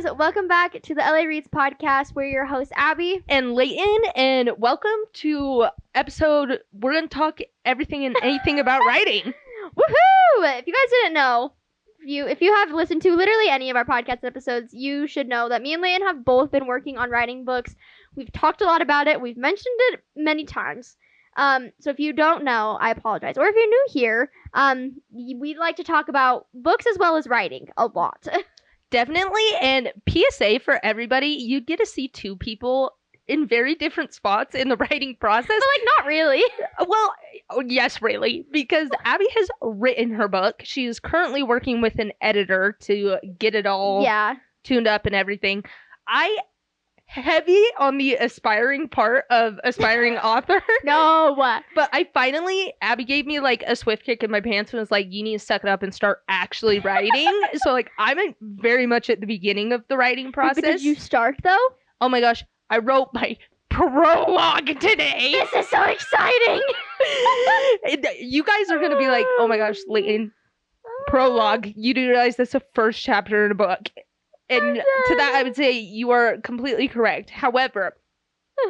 guys, welcome back to the LA Reads podcast. We're your hosts, Abby and Leighton, and welcome to episode. We're going to talk everything and anything about writing. Woohoo! If you guys didn't know, if you have listened to literally any of our podcast episodes, you should know that me and Leighton have both been working on writing books. We've talked a lot about it. We've mentioned it many times. So if you don't know, I apologize. Or if you're new here, we like to talk about books as well as writing a lot. Definitely. And PSA for everybody, you get to see two people in very different spots in the writing process. But not really. Well, yes, really. Because Abby has written her book. She is currently working with an editor to get it all tuned up and everything. I heavy on the aspiring part of aspiring author. No. But Abby gave me a swift kick in my pants and was like, you need to suck it up and start actually writing. So I'm very much at the beginning of the writing process. But did you start though? Oh my gosh. I wrote my prologue today. This is so exciting. You guys are going to be like, oh my gosh, Leighton, prologue. You do realize that's the first chapter in a book. And to that, I would say you are completely correct. However,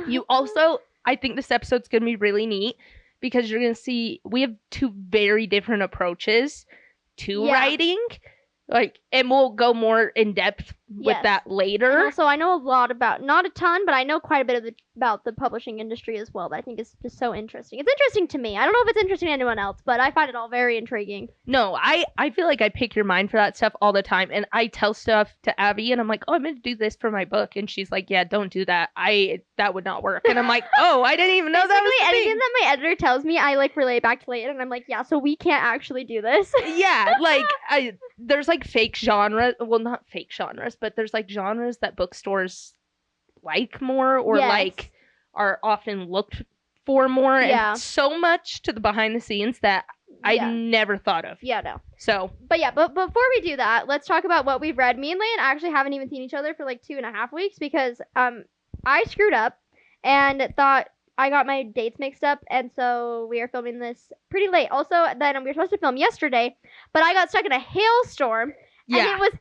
you also, I think this episode's going to be really neat because you're going to see we have two very different approaches to writing. And we'll go more in depth with that later. And also, I know a lot about, not a ton, but I know quite a bit about the publishing industry as well. That I think is just so interesting. It's interesting to me. I don't know if it's interesting to anyone else, but I find it all very intriguing. No, I feel like I pick your mind for that stuff all the time. And I tell stuff to Abby and I'm like, oh, I'm going to do this for my book. And she's like, yeah, don't do that. That would not work. And I'm like, oh, I didn't even know that was anything that my editor tells me, I relay back to Leighton. And I'm like, yeah, so we can't actually do this. Yeah, there's fake genres. Well, not fake genres, but there's genres that bookstores like more or are often looked for more. And so much to the behind the scenes that I never thought of. Yeah, no. So. But before we do that, let's talk about what we've read. Me and Leighton actually haven't even seen each other for 2.5 weeks because I screwed up and thought I got my dates mixed up, and so we are filming this pretty late. Also, then we were supposed to film yesterday, but I got stuck in a hailstorm, and it was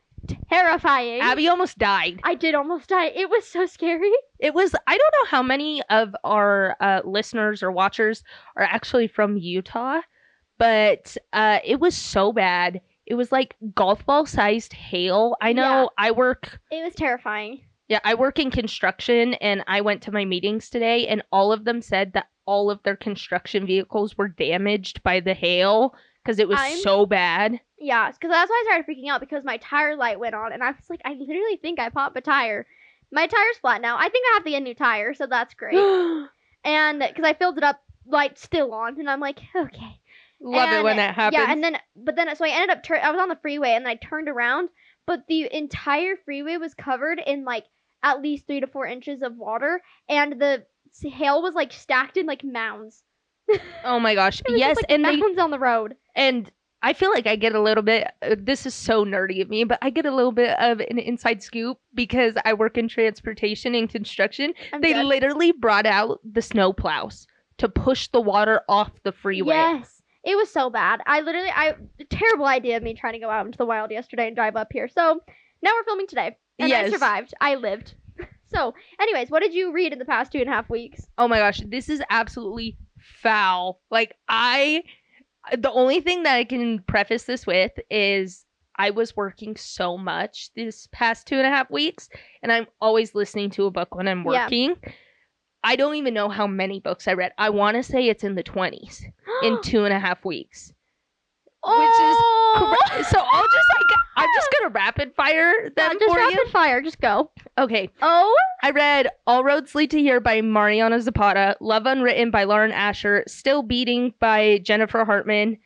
terrifying. Abby almost died. I did almost die. It was so scary. It was, I don't know how many of our listeners or watchers are actually from Utah, but it was so bad. It was golf ball sized hail. I know It was terrifying. Yeah, I work in construction, and I went to my meetings today, and all of them said that all of their construction vehicles were damaged by the hail because it was so bad. Yeah, because that's why I started freaking out because my tire light went on, and I was like, I literally think I popped a tire. My tire's flat now. I think I have to get a new tire, so that's great. And because I filled it up, light's still on, and I'm like, okay. Love it when that happens. Yeah, so I ended up, I was on the freeway, and I turned around, but the entire freeway was covered in at least 3 to 4 inches of water, and the hail was stacked in mounds. Oh my gosh. Yes, and mounds on the road. And I feel like I get a little bit, this is so nerdy of me, but I get a little bit of an inside scoop because I work in transportation and construction. They literally brought out the snow plows to push the water off the freeway. Yes. It was so bad. Terrible idea of me trying to go out into the wild yesterday and drive up here. So now we're filming today. And I survived. I lived. So, anyways, what did you read in the past 2.5 weeks? Oh my gosh, this is absolutely foul. The only thing that I can preface this with is I was working so much this past 2.5 weeks, and I'm always listening to a book when I'm working. Yeah. I don't even know how many books I read. I want to say it's in the 20s in 2.5 weeks. Oh! Which is correct. So I'm just gonna rapid fire them for you. Rapid fire, just go. Okay. Oh? I read All Roads Lead to Here by Mariana Zapata, Love Unwritten by Lauren Asher, Still Beating by Jennifer Hartman,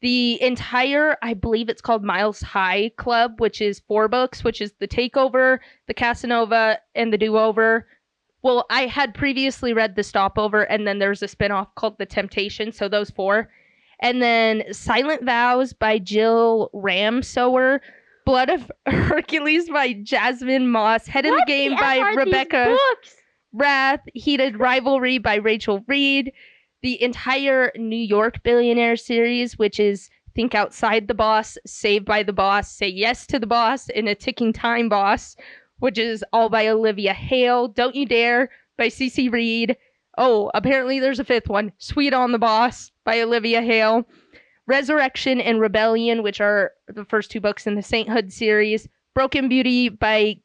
the entire, I believe it's called Miles High Club, which is 4 books, which is The Takeover, The Casanova, and The Do-Over. Well, I had previously read The Stopover, and then there's a spinoff called The Temptation, so those 4. And then Silent Vows by Jill Ramsower, Blood of Hercules by Jasmine Moss, Head in the Game by Rebecca Rath, Heated Rivalry by Rachel Reed, the entire New York Billionaire series, which is Think Outside the Boss, Saved by the Boss, Say Yes to the Boss, and A Ticking Time Boss, which is all by Olivia Hale. Don't You Dare by CC Reed. Oh, apparently there's a fifth one. Sweet on the Boss by Olivia Hale. Resurrection and Rebellion, which are the first two books in the Sainthood series. Broken Beauty by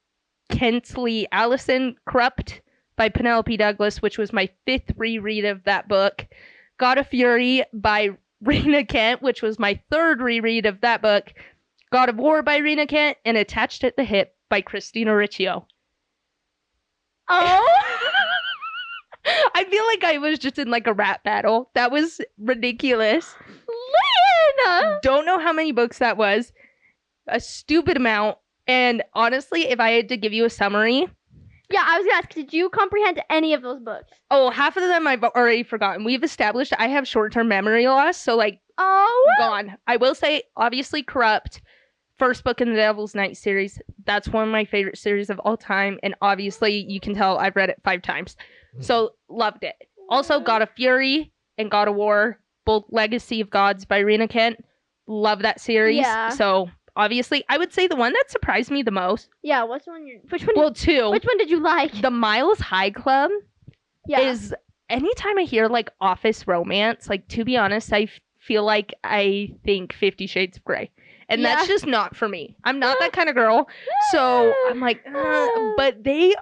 Kensley Allison. Corrupt by Penelope Douglas, which was my fifth reread of that book. God of Fury by Rena Kent, which was my third reread of that book. God of War by Rena Kent, and Attached at the Hip by Christina Riccio. Oh! I feel like I was just in like a rap battle. That was ridiculous. Lynn! Don't know how many books that was. A stupid amount. And honestly, if I had to give you a summary. Yeah, I was gonna ask, did you comprehend any of those books? Oh, half of them I've already forgotten. We've established I have short-term memory loss, so like, gone. I will say, obviously, Corrupt, first book in the Devil's Night series. That's one of my favorite series of all time, and obviously, you can tell I've read it 5 times. So, loved it. Also, God of Fury and God of War, both Legacy of Gods by Rena Kent. Love that series. Yeah. So, obviously, I would say the one that surprised me the most. Yeah, which one? Well, 2. Which one did you like? The Miles High Club. Yeah. Is anytime I hear like office romance, like to be honest, I feel like I think 50 Shades of Grey. And that's just not for me. I'm not that kind of girl. So I'm like, but they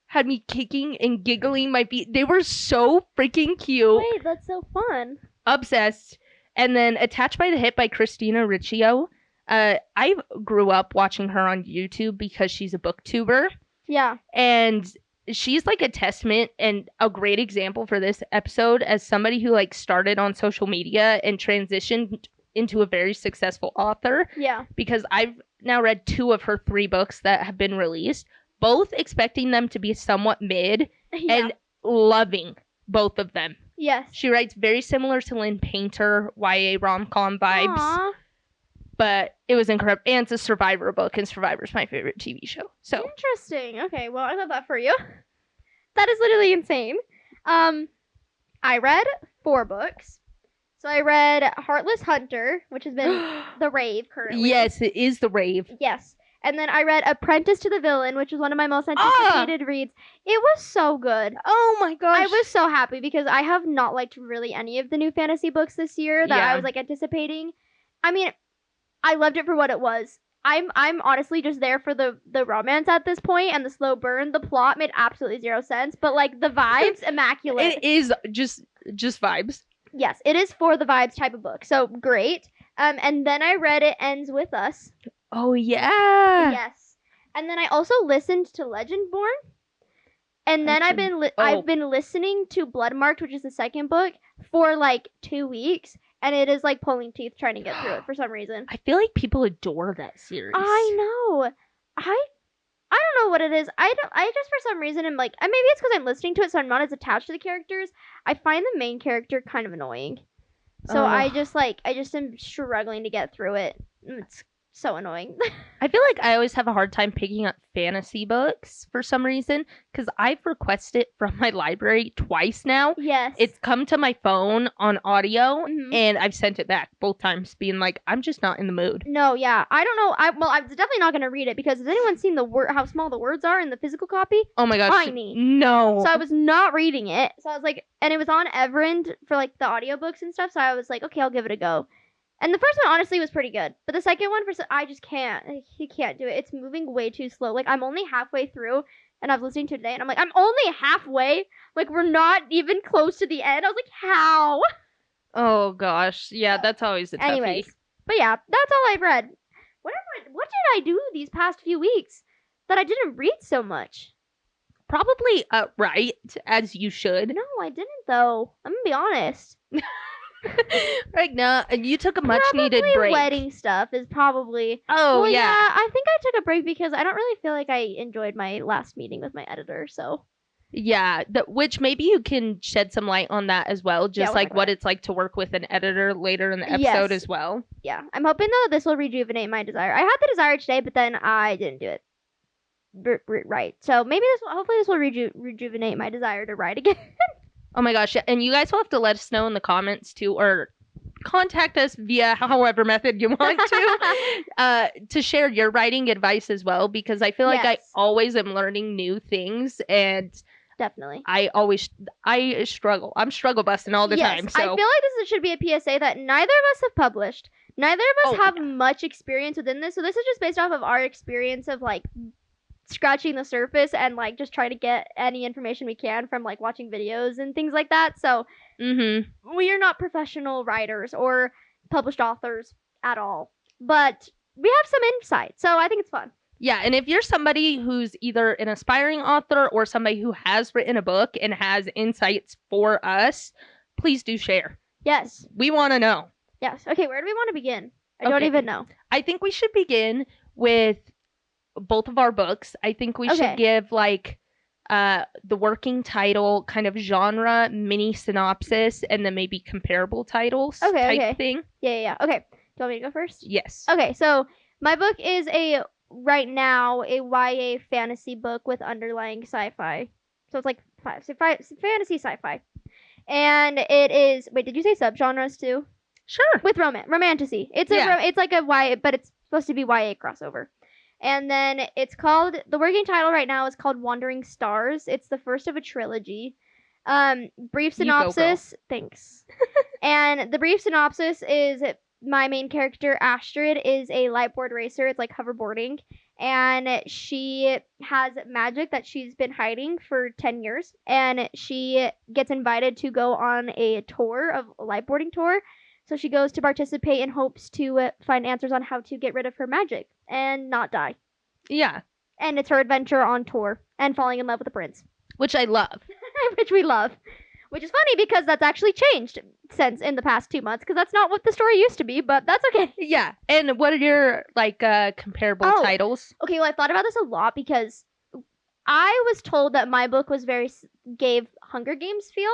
had me kicking and giggling my feet. They were so freaking cute. Wait, that's so fun. Obsessed. And then Attached by the Hip by Christina Riccio. I grew up watching her on YouTube because she's a booktuber. Yeah. And she's like a testament and a great example for this episode as somebody who like started on social media and transitioned into a very successful author. Yeah. Because I've now read 2 of her 3 books that have been released, both expecting them to be somewhat mid and loving both of them. Yes. She writes very similar to Lynn Painter, YA rom-com vibes. Aww. But it was incredible. And it's a Survivor book, and Survivor's my favorite TV show. So interesting. Okay, well, I love that for you. That is literally insane. I read 4 books. So I read Heartless Hunter, which has been the rave currently. Yes, it is the rave. Yes. And then I read Apprentice to the Villain, which was one of my most anticipated reads. It was so good. Oh my gosh. I was so happy because I have not liked really any of the new fantasy books this year that I was like anticipating. I mean, I loved it for what it was. I'm honestly just there for the romance at this point and the slow burn. The plot made absolutely 0 sense, but like the vibes, immaculate. It is just vibes. Yes, it is for the vibes type of book. So great. And then I read It Ends With Us. Oh yeah. Yes. And then I also listened to Legendborn. And then I've been listening to Bloodmarked, which is the second book, for like 2 weeks. And it is like pulling teeth trying to get through it for some reason. I feel like people adore that series. I know. I don't know what it is. I just for some reason am like, and maybe it's because I'm listening to it, so I'm not as attached to the characters. I find the main character kind of annoying. So I just am struggling to get through it. It's so annoying. I feel like I always have a hard time picking up fantasy books for some reason because I've requested it from my library twice now. Yes. It's come to my phone on audio and I've sent it back both times being like, I'm just not in the mood. No, yeah. I don't know. I'm definitely not going to read it because has anyone seen how small the words are in the physical copy? Oh my gosh. Tiny. No. So I was not reading it. So I was like, and it was on Everend for like the audiobooks and stuff. So I was like, okay, I'll give it a go. And the first one, honestly, was pretty good. But the second one, I just can't. He can't do it. It's moving way too slow. Like, I'm only halfway through, and I was listening to it today, and I'm like, I'm only halfway? Like, we're not even close to the end? I was like, how? Oh, gosh. Yeah, that's always a toughie. Anyways. But yeah, that's all I've read. What did I do these past few weeks that I didn't read so much? Probably right, as you should. No, I didn't, though. I'm gonna be honest. Right now, you took a much needed break. Wedding stuff is probably. Oh, well, yeah. I think I took a break because I don't really feel like I enjoyed my last meeting with my editor. So. Yeah, which maybe you can shed some light on that as well, just like what it's like to work with an editor later in the episode as well. Yeah, I'm hoping though this will rejuvenate my desire. I had the desire today, but then I didn't do it. Right. So maybe hopefully this will rejuvenate my desire to write again. Oh my gosh, and you guys will have to let us know in the comments too, or contact us via however method you want to share your writing advice as well, because I feel like I Yes. always am learning new things, and Definitely. I struggle. I'm struggle busting all the Yes, time. So I feel like this should be a PSA that neither of us have published. Neither of us Oh, have much experience within this, so this is just based off of our experience of like scratching the surface and like just trying to get any information we can from like watching videos and things like that. So we are not professional writers or published authors at all, but we have some insight, so I think it's fun. Yeah, and if you're somebody who's either an aspiring author or somebody who has written a book and has insights for us, please do share. Yes. We want to know. Yes. Okay, where do we want to begin? I don't Okay. even know. I think we should begin with both of our books. I think we should give like the working title, kind of genre, mini synopsis, and then maybe comparable titles type thing. Yeah. Okay. Do you want me to go first? Yes. Okay, so my book is right now a YA fantasy book with underlying sci-fi. So it's like fantasy sci-fi. And it is, wait, did you say subgenres too? Sure. With romantasy. It's it's like a YA, but it's supposed to be YA crossover. And then it's called, the working title right now is called Wandering Stars. It's the first of a trilogy. Brief synopsis. Thanks. And the brief synopsis is my main character, Astrid, is a lightboard racer. It's like hoverboarding. And she has magic that she's been hiding for 10 years. And she gets invited to go on a tour, a lightboarding tour. So she goes to participate and hopes to find answers on how to get rid of her magic and not die. Yeah. And it's her adventure on tour and falling in love with a prince. Which I love. Which we love. Which is funny because that's actually changed since in the past 2 months, because that's not what the story used to be, but that's okay. Yeah. And what are your like comparable titles? Okay, well, I thought about this a lot because I was told that my book was gave Hunger Games feel,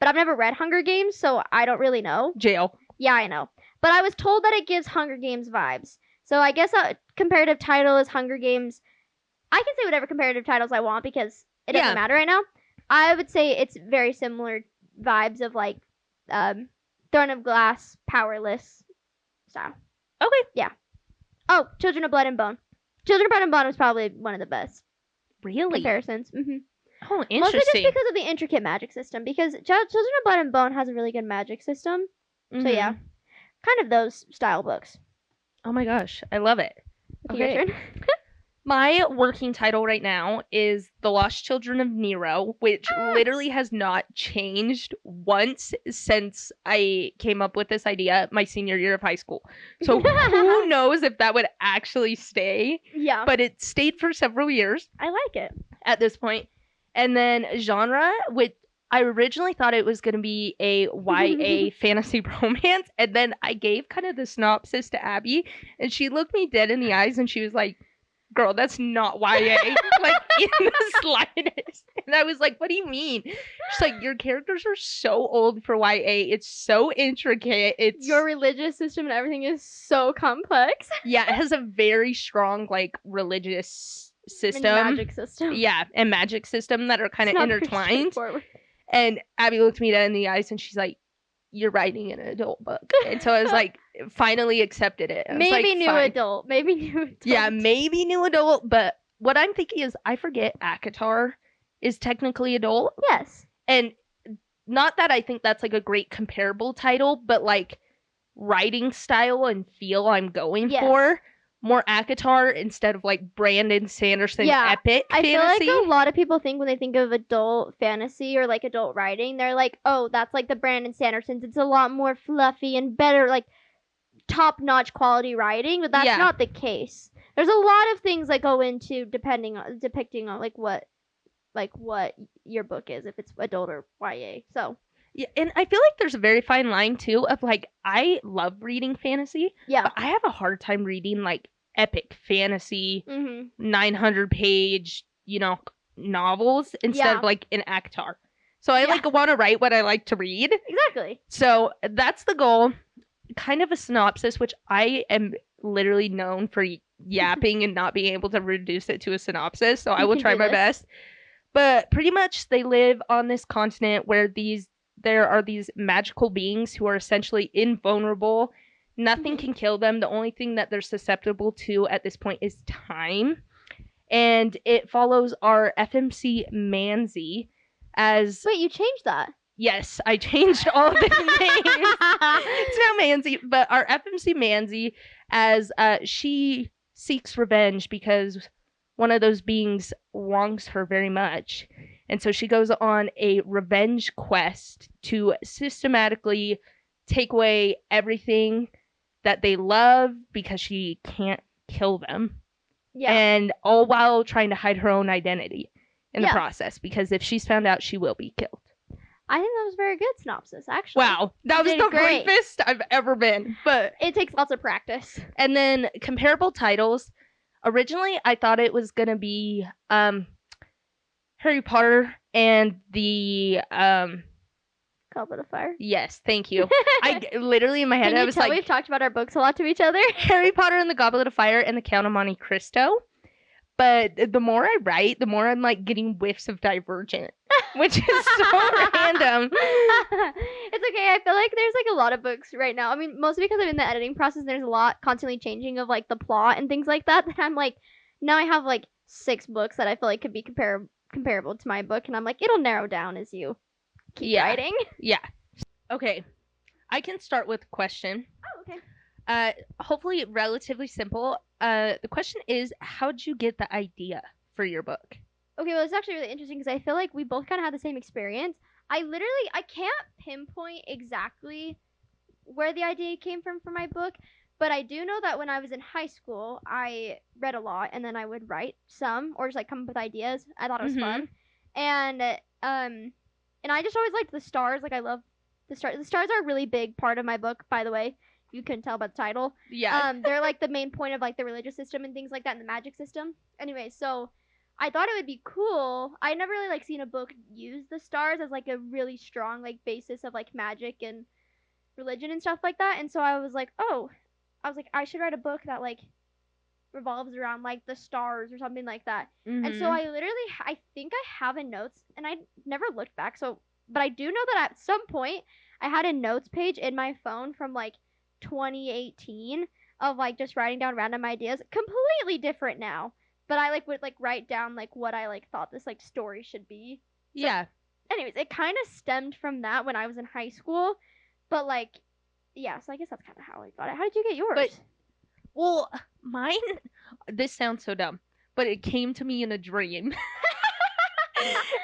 but I've never read Hunger Games, so I don't really know. Jail. Yeah, I know. But I was told that it gives Hunger Games vibes. So I guess a comparative title is Hunger Games. I can say whatever comparative titles I want because it doesn't matter right now. I would say it's very similar vibes of like Throne of Glass, Powerless style. Okay. Yeah. Oh, Children of Blood and Bone. Children of Blood and Bone was probably one of the best comparisons. Mm-hmm. Oh, interesting. Mostly just because of the intricate magic system, because Children of Blood and Bone has a really good magic system. Mm-hmm. So yeah, kind of those style books. Oh my gosh, I love it. Okay. Your turn. My working title right now is The Lost Children of Nero, which literally has not changed once since I came up with this idea my senior year of high school. So who knows if that would actually stay. Yeah. But it stayed for several years. I like it. At this point. And then genre, which I originally thought it was going to be a YA fantasy romance. And then I gave kind of the synopsis to Abby. And she looked me dead in the eyes and she was like, girl, that's not YA, like, in the slightest. And I was like, what do you mean? She's like, your characters are so old for YA. It's so intricate. It's your religious system and everything is so complex. Yeah, it has a very strong, like, religious system. And magic system. Yeah, and magic system that are kind of intertwined. And Abby looked me dead in the eyes and she's like, you're writing an adult book. And so I was like, finally accepted it. Maybe new adult. Maybe new adult. Yeah, maybe new adult. But what I'm thinking is, I forget ACOTAR is technically adult. Yes. And not that I think that's like a great comparable title, but like writing style and feel I'm going for. More ACOTAR instead of like Brandon Sanderson epic fantasy. I feel like a lot of people think when they think of adult fantasy or like adult writing, they're like, oh, that's like the Brandon Sandersons. It's a lot more fluffy and better, like top-notch quality writing, but that's not the case. There's a lot of things that go into depicting on like what your book is, if it's adult or YA. So yeah, and I feel like there's a very fine line too of like, I love reading fantasy, but I have a hard time reading like epic fantasy 900-page, novels instead of like an ACOTAR. So I like want to write what I like to read. Exactly. So that's the goal. Kind of a synopsis, which I am literally known for yapping and not being able to reduce it to a synopsis. So I will try my best. But pretty much they live on this continent where these there are these magical beings who are essentially invulnerable. Nothing can kill them. The only thing that they're susceptible to at this point is time. And it follows our FMC Manzi as... Wait, you changed that? Yes, I changed all the names. It's now Manzi, but our FMC Manzi as she seeks revenge because one of those beings wrongs her very much. And so she goes on a revenge quest to systematically take away everything that they love because she can't kill them. Yeah. And all while trying to hide her own identity in the process, because if she's found out, she will be killed. I think that was a very good synopsis, actually. Wow, that was the briefest I've ever been. But it takes lots of practice. And then comparable titles. Originally, I thought it was going to be Harry Potter and the... Goblet of Fire. Yes, thank you. I literally in my head, I was like... we've talked about our books a lot to each other? Harry Potter and the Goblet of Fire and the Count of Monte Cristo. But the more I write, the more I'm like getting whiffs of Divergent, which is so random. It's okay. I feel like there's like a lot of books right now. I mean, mostly because I'm in the editing process. There's a lot constantly changing of like the plot and things like that. That I'm like, now I have like 6 books that I feel like could be comparable to my book, and I'm like, it'll narrow down as you keep writing. Yeah. Okay. I can start with a question. Oh, okay. Hopefully relatively simple. The question is, how'd you get the idea for your book? Okay, well, it's actually really interesting because I feel like we both kind of had the same experience. I can't pinpoint exactly where the idea came from for my book, but I do know that when I was in high school, I read a lot, and then I would write some, or just like come up with ideas. I thought it was fun. And I just always liked the stars. Like, I love the stars. The stars are a really big part of my book, by the way. You couldn't tell by the title. Yeah. They're like the main point of like the religious system and things like that, and the magic system. Anyway, so I thought it would be cool. I never really like seen a book use the stars as like a really strong like basis of like magic and religion and stuff like that. And so I was like, I should write a book that like revolves around like the stars or something like that. And so I think I have in notes, and I never looked back. So, but I do know that at some point I had a notes page in my phone from like 2018 of like just writing down random ideas, completely different now, but I like would like write down like what I like thought this like story should be. So, yeah. Anyways, it kind of stemmed from that when I was in high school, but like, yeah. So I guess that's kind of how I got it. How did you get yours? But, well, mine. This sounds so dumb, but it came to me in a dream.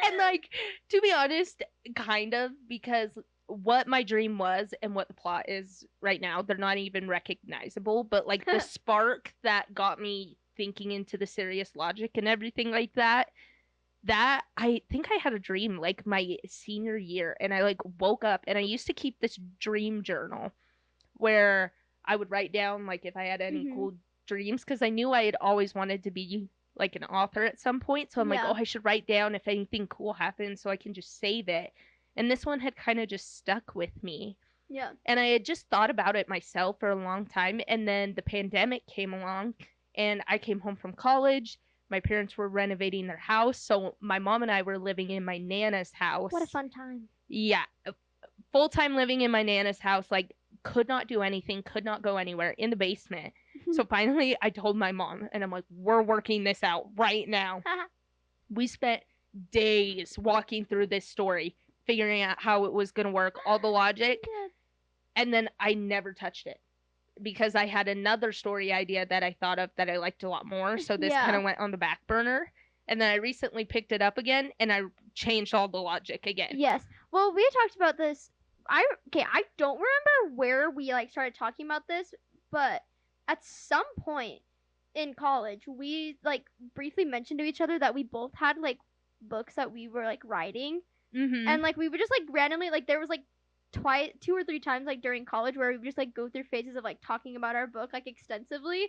And like, to be honest, kind of, because what my dream was and what the plot is right now, they're not even recognizable, but like the spark that got me thinking into the serious logic and everything like that I think I had a dream like my senior year, and I like woke up, and I used to keep this dream journal where I would write down like if I had any cool dreams, because I knew I had always wanted to be like an author at some point. So I'm like, I should write down if anything cool happens so I can just save it. And this one had kind of just stuck with me. Yeah. And I had just thought about it myself for a long time. And then the pandemic came along, and I came home from college. My parents were renovating their house. So my mom and I were living in my Nana's house. What a fun time. Yeah. Full-time living in my Nana's house. Like, could not do anything, could not go anywhere, in the basement. So finally, I told my mom, and I'm like, we're working this out right now. We spent days walking through this story, figuring out how it was going to work, all the logic, and then I never touched it because I had another story idea that I thought of that I liked a lot more, so this kind of went on the back burner, and then I recently picked it up again, and I changed all the logic again. Yes. Well, we talked about this. I don't remember where we like started talking about this, but at some point in college, we like briefly mentioned to each other that we both had like books that we were like writing. And like we would just like randomly, like there was like 2 or 3 times like during college where we would just like go through phases of like talking about our book like extensively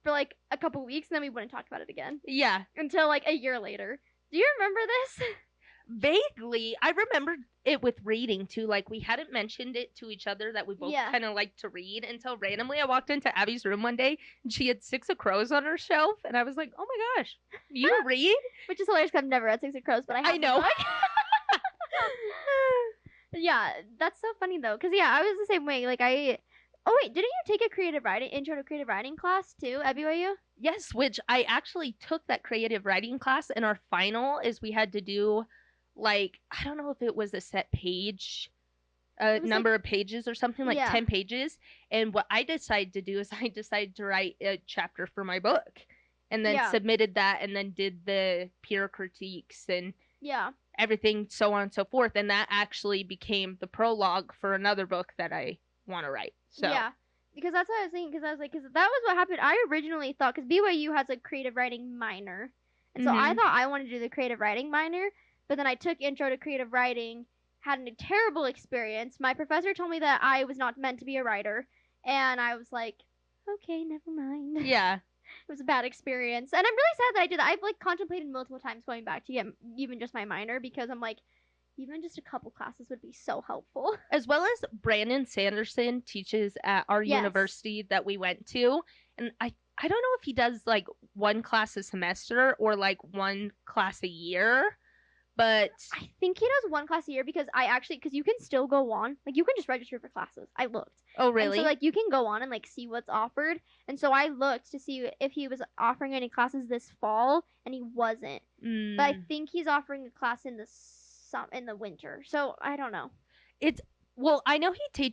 for like a couple weeks, and then we wouldn't talk about it again. Yeah. Until like a year later. Do you remember this? Vaguely. I remember it with reading too. Like, we hadn't mentioned it to each other that we both kind of liked to read until randomly I walked into Abby's room one day and she had $6 on her shelf, and I was like, oh my gosh, you read? Which is hilarious because I've never read 6 Crows, but I know. Yeah, that's so funny though, cause yeah, I was the same way. Like I, oh wait, didn't you take a creative writing intro to creative writing class too at BYU? Yes, which I actually took that creative writing class, and our final is we had to do like I don't know if it was a set page It was like, number of pages or something like yeah, 10 pages. And what I decided to do is I decided to write a chapter for my book and then yeah, submitted that and then did the peer critiques and yeah, everything, so on and so forth. And that actually became the prologue for another book that I want to write. So, yeah. Because that's what I was thinking. Because I was like, because that was what happened. I originally thought, because BYU has a creative writing minor, and so I mm-hmm. thought I wanted to do the creative writing minor. But then I took intro to creative writing, had a terrible experience. My professor told me that I was not meant to be a writer, and I was like, okay, never mind. Yeah. It was a bad experience, and I'm really sad that I did that. I've like contemplated multiple times going back to get even just my minor because I'm like, even just a couple classes would be so helpful. As well as Brandon Sanderson teaches at our Yes. university that we went to. And I don't know if he does like one class a semester or like one class a year, but I think he does one class a year because because you can still go on, like you can just register for classes. I looked. oh And really? so like you can go on and like see what's offered. And so I looked to see if he was offering any classes this fall, and he wasn't. But I think he's offering a class in the winter. So I don't know. It's well, I know he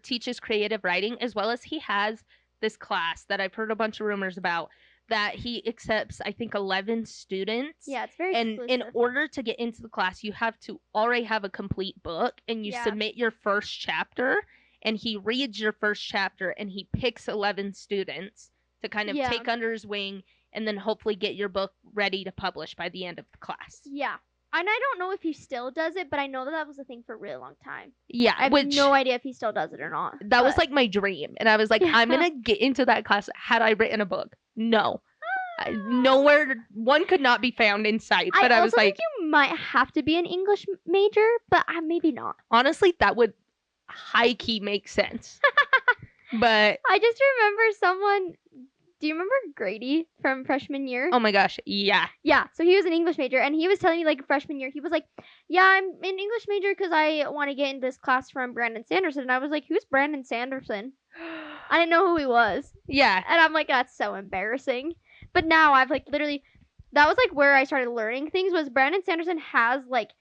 teaches creative writing as well as he has this class that I've heard a bunch of rumors about that he accepts I think 11 students. Yeah, it's very And exclusive. in order to get into the class, you have to already have a complete book and you Yeah. submit your first chapter and he reads your first chapter and he picks 11 students to kind of Yeah. take under his wing and then hopefully get your book ready to publish by the end of the class. Yeah. And I don't know if he still does it, but I know that that was a thing for a really long time. Yeah, I have which no idea if he still does it or not. that was like my dream. And I was like, Yeah. I'm going to get into that class. Had I written a book? No. Nowhere, one could not be found in sight. But I was also like, think you might have to be an English major, but maybe not. honestly, that would high key make sense. But I just remember someone. Do you remember Grady from freshman year? oh my gosh, yeah. Yeah, so he was an English major, and he was telling me like freshman year, he was like, "Yeah, I'm an English major because I want to get in this class from Brandon Sanderson." And I was like, "Who's Brandon Sanderson?" I didn't know who he was, Yeah. and I'm like, "That's so embarrassing." But now I've like literally, that was like where I started learning things. Was Brandon Sanderson has like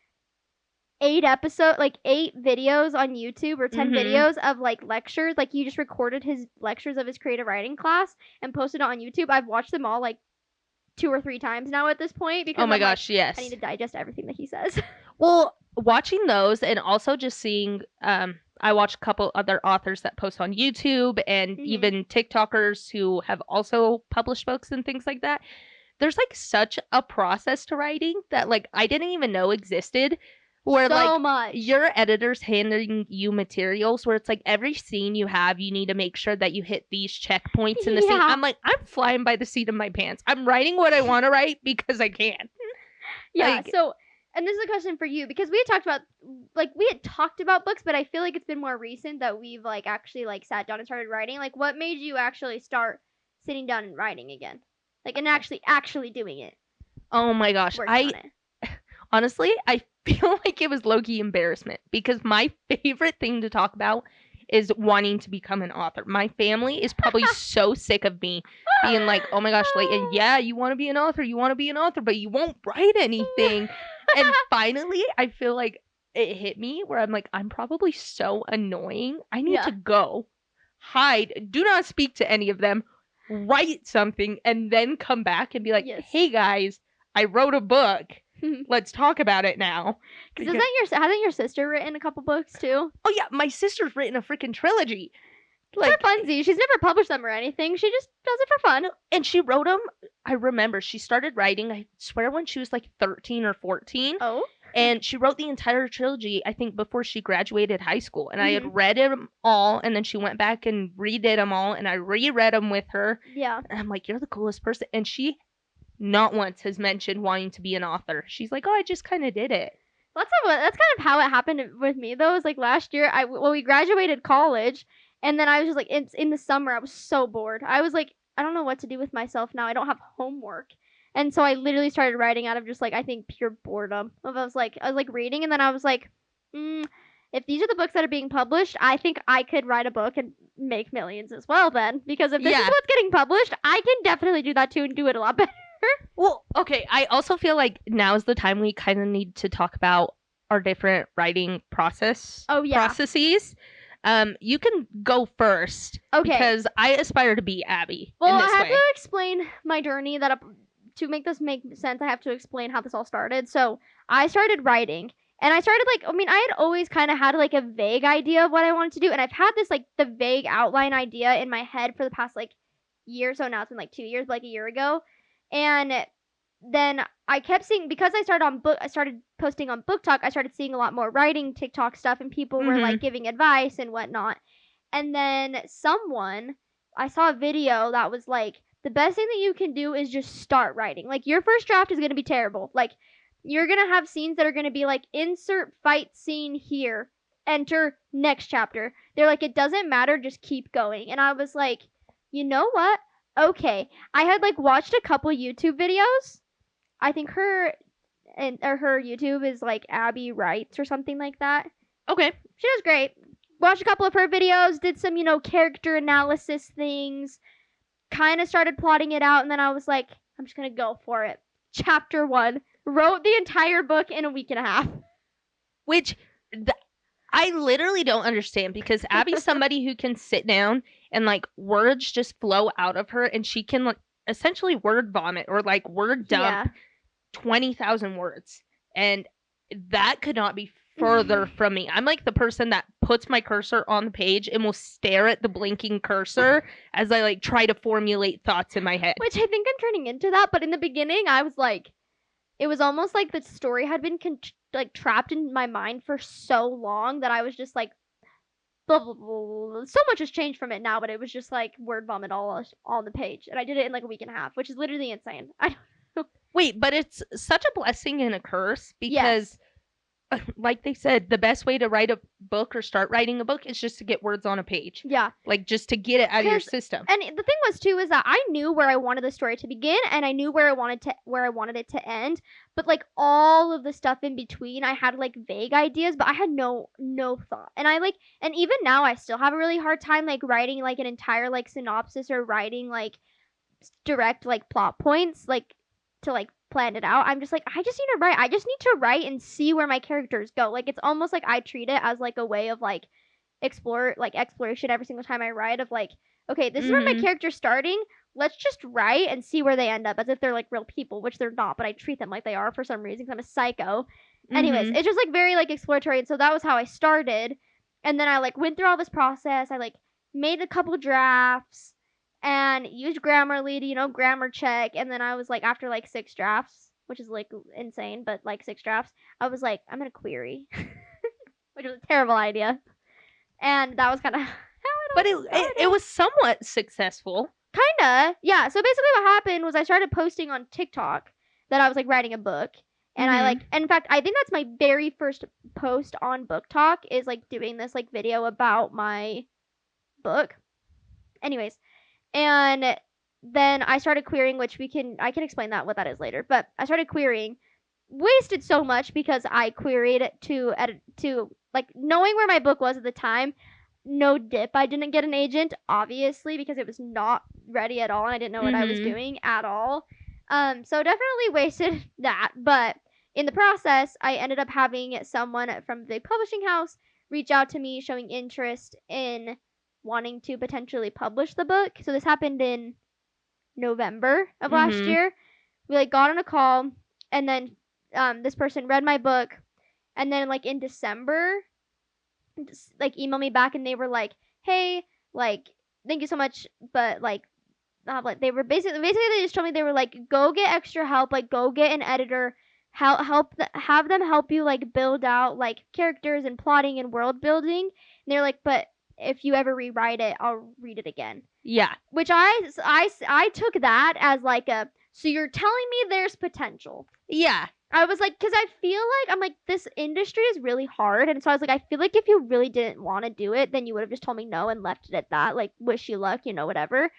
8 videos on YouTube or 10 videos of like lectures. Like he just recorded his lectures of his creative writing class and posted it on YouTube. I've watched them all like 2 or 3 times now at this point because oh my I'm gosh, like, yes. I need to digest everything that he says. Well, watching those and also just seeing, I watch a couple other authors that post on YouTube and even TikTokers who have also published books and things like that. There's like such a process to writing that like I didn't even know existed. Where so like much. your editor's handing you materials where it's like every scene you have, you need to make sure that you hit these checkpoints in the scene. I'm like, I'm flying by the seat of my pants. I'm writing what I want to write because I can. Yeah. Like, So, and this is a question for you because we had talked about books, but I feel like it's been more recent that we've like actually like sat down and started writing. Like, what made you actually start sitting down and writing again? Like, and actually doing it. oh my gosh, honestly, I feel like it was low-key embarrassment because my favorite thing to talk about is wanting to become an author. My family is probably so sick of me being like, oh my gosh, Leighton, yeah, you want to be an author, but you won't write anything. And finally, I feel like it hit me where I'm like, I'm probably so annoying. I need to go, hide, do not speak to any of them, write something, and then come back and be like, hey guys, I wrote a book. Let's talk about it now. Because hasn't your sister written a couple books too? Oh yeah, my sister's written a freaking trilogy. Like for funsies. She's never published them or anything. She just does it for fun. And she wrote them. I remember she started writing, I swear, when she was like 13 or 14. Oh. And she wrote the entire trilogy, I think, before she graduated high school. And I had read them all, and then she went back and redid them all, and I reread them with her. Yeah. And I'm like, you're the coolest person. And she not once has mentioned wanting to be an author. She's like, oh, I just kind of did it. Well, that's kind of how it happened with me, though. It was like last year, we graduated college, and then I was just like, in the summer, I was so bored. I was like, I don't know what to do with myself now. I don't have homework. And so I literally started writing out of just like, I think, pure boredom. I was like reading, and then I was like, if these are the books that are being published, I think I could write a book and make millions as well then. Because if this is what's getting published, I can definitely do that too and do it a lot better. Well, okay, I also feel like now is the time we kind of need to talk about our different writing processes. You can go first. Okay. Because I aspire to be Abby. Well, in this I have way. to explain my journey to make this make sense, I have to explain how this all started. So I started writing. And I started I had always kind of had like a vague idea of what I wanted to do. And I've had this like the vague outline idea in my head for the past like year or so. Now it's been like 2 years, but like a year ago. And then I kept seeing, because I started posting on Book Talk, I started seeing a lot more writing TikTok stuff, and people were like giving advice and whatnot. And then I saw a video that was like, the best thing that you can do is just start writing. Like, your first draft is going to be terrible. Like, you're going to have scenes that are going to be like, insert fight scene here, enter next chapter. They're like, it doesn't matter, just keep going. And I was like, you know what? Okay. I had like watched a couple YouTube videos. I think her YouTube is like Abby Writes or something like that. Okay. She does great. Watched a couple of her videos, did some, character analysis things, kind of started plotting it out, and then I was like, I'm just going to go for it. Chapter 1. Wrote the entire book in a week and a half. Which I literally don't understand, because Abby's somebody who can sit down and like words just flow out of her, and she can like essentially word vomit or like word dump 20,000 words. And that could not be further from me. I'm like the person that puts my cursor on the page and will stare at the blinking cursor as I like try to formulate thoughts in my head. Which I think I'm turning into that, but in the beginning I was like, it was almost like the story had been trapped in my mind for so long that I was just like, blah, blah, blah. So much has changed from it now, but it was just like word vomit all on the page, and I did it in like a week and a half, which is literally insane. Wait, but it's such a blessing and a curse, because like they said, the best way to write a book or start writing a book is just to get words on a page. Yeah. Like, just to get it out of your system. And the thing was too is that I knew where I wanted the story to begin, and I knew where I wanted it to end. But like all of the stuff in between, I had like vague ideas, but I had no thought. And and even now I still have a really hard time like writing like an entire like synopsis or writing like direct like plot points like to like plan it out. I'm just like, I just need to write. I just need to write and see where my characters go. Like, it's almost like I treat it as like a way of like exploration every single time I write, of like, okay, this is where my character's starting. Let's just write and see where they end up, as if they're like real people, which they're not, but I treat them like they are for some reason, because I'm a psycho. Anyways, it's just like very like exploratory, and so that was how I started. And then I like went through all this process. I like made a couple drafts and used Grammarly to, grammar check. And then I was like, after like 6 drafts, which is like insane, but like 6 drafts, I was like, I'm going to query, which was a terrible idea. And that was kind of how it was somewhat successful. Kinda. Yeah. So basically what happened was I started posting on TikTok that I was like writing a book. And I in fact, I think that's my very first post on Book Talk, is like doing this like video about my book. Anyways. And then I started querying, which I can explain what that is later. But I started querying, wasted so much because I queried to like knowing where my book was at the time. No dip. I didn't get an agent, obviously, because it was not ready at all, and I didn't know what I was doing at all. So definitely wasted that. But in the process, I ended up having someone from the publishing house reach out to me, showing interest in wanting to potentially publish the book. So this happened in November of last year. We like got on a call, and then this person read my book, and then like in December, like emailed me back, and they were like, "Hey, like thank you so much, but like they were basically they just told me, they were like, go get extra help, like go get an editor, have them help you like build out like characters and plotting and world building." And they're like, "But if you ever rewrite it, I'll read it again." Yeah. Which I took that as like so you're telling me there's potential. Yeah. I was like, because I feel like, I'm like, this industry is really hard. And so I was like, I feel like if you really didn't want to do it, then you would have just told me no and left it at that. Like, wish you luck, whatever.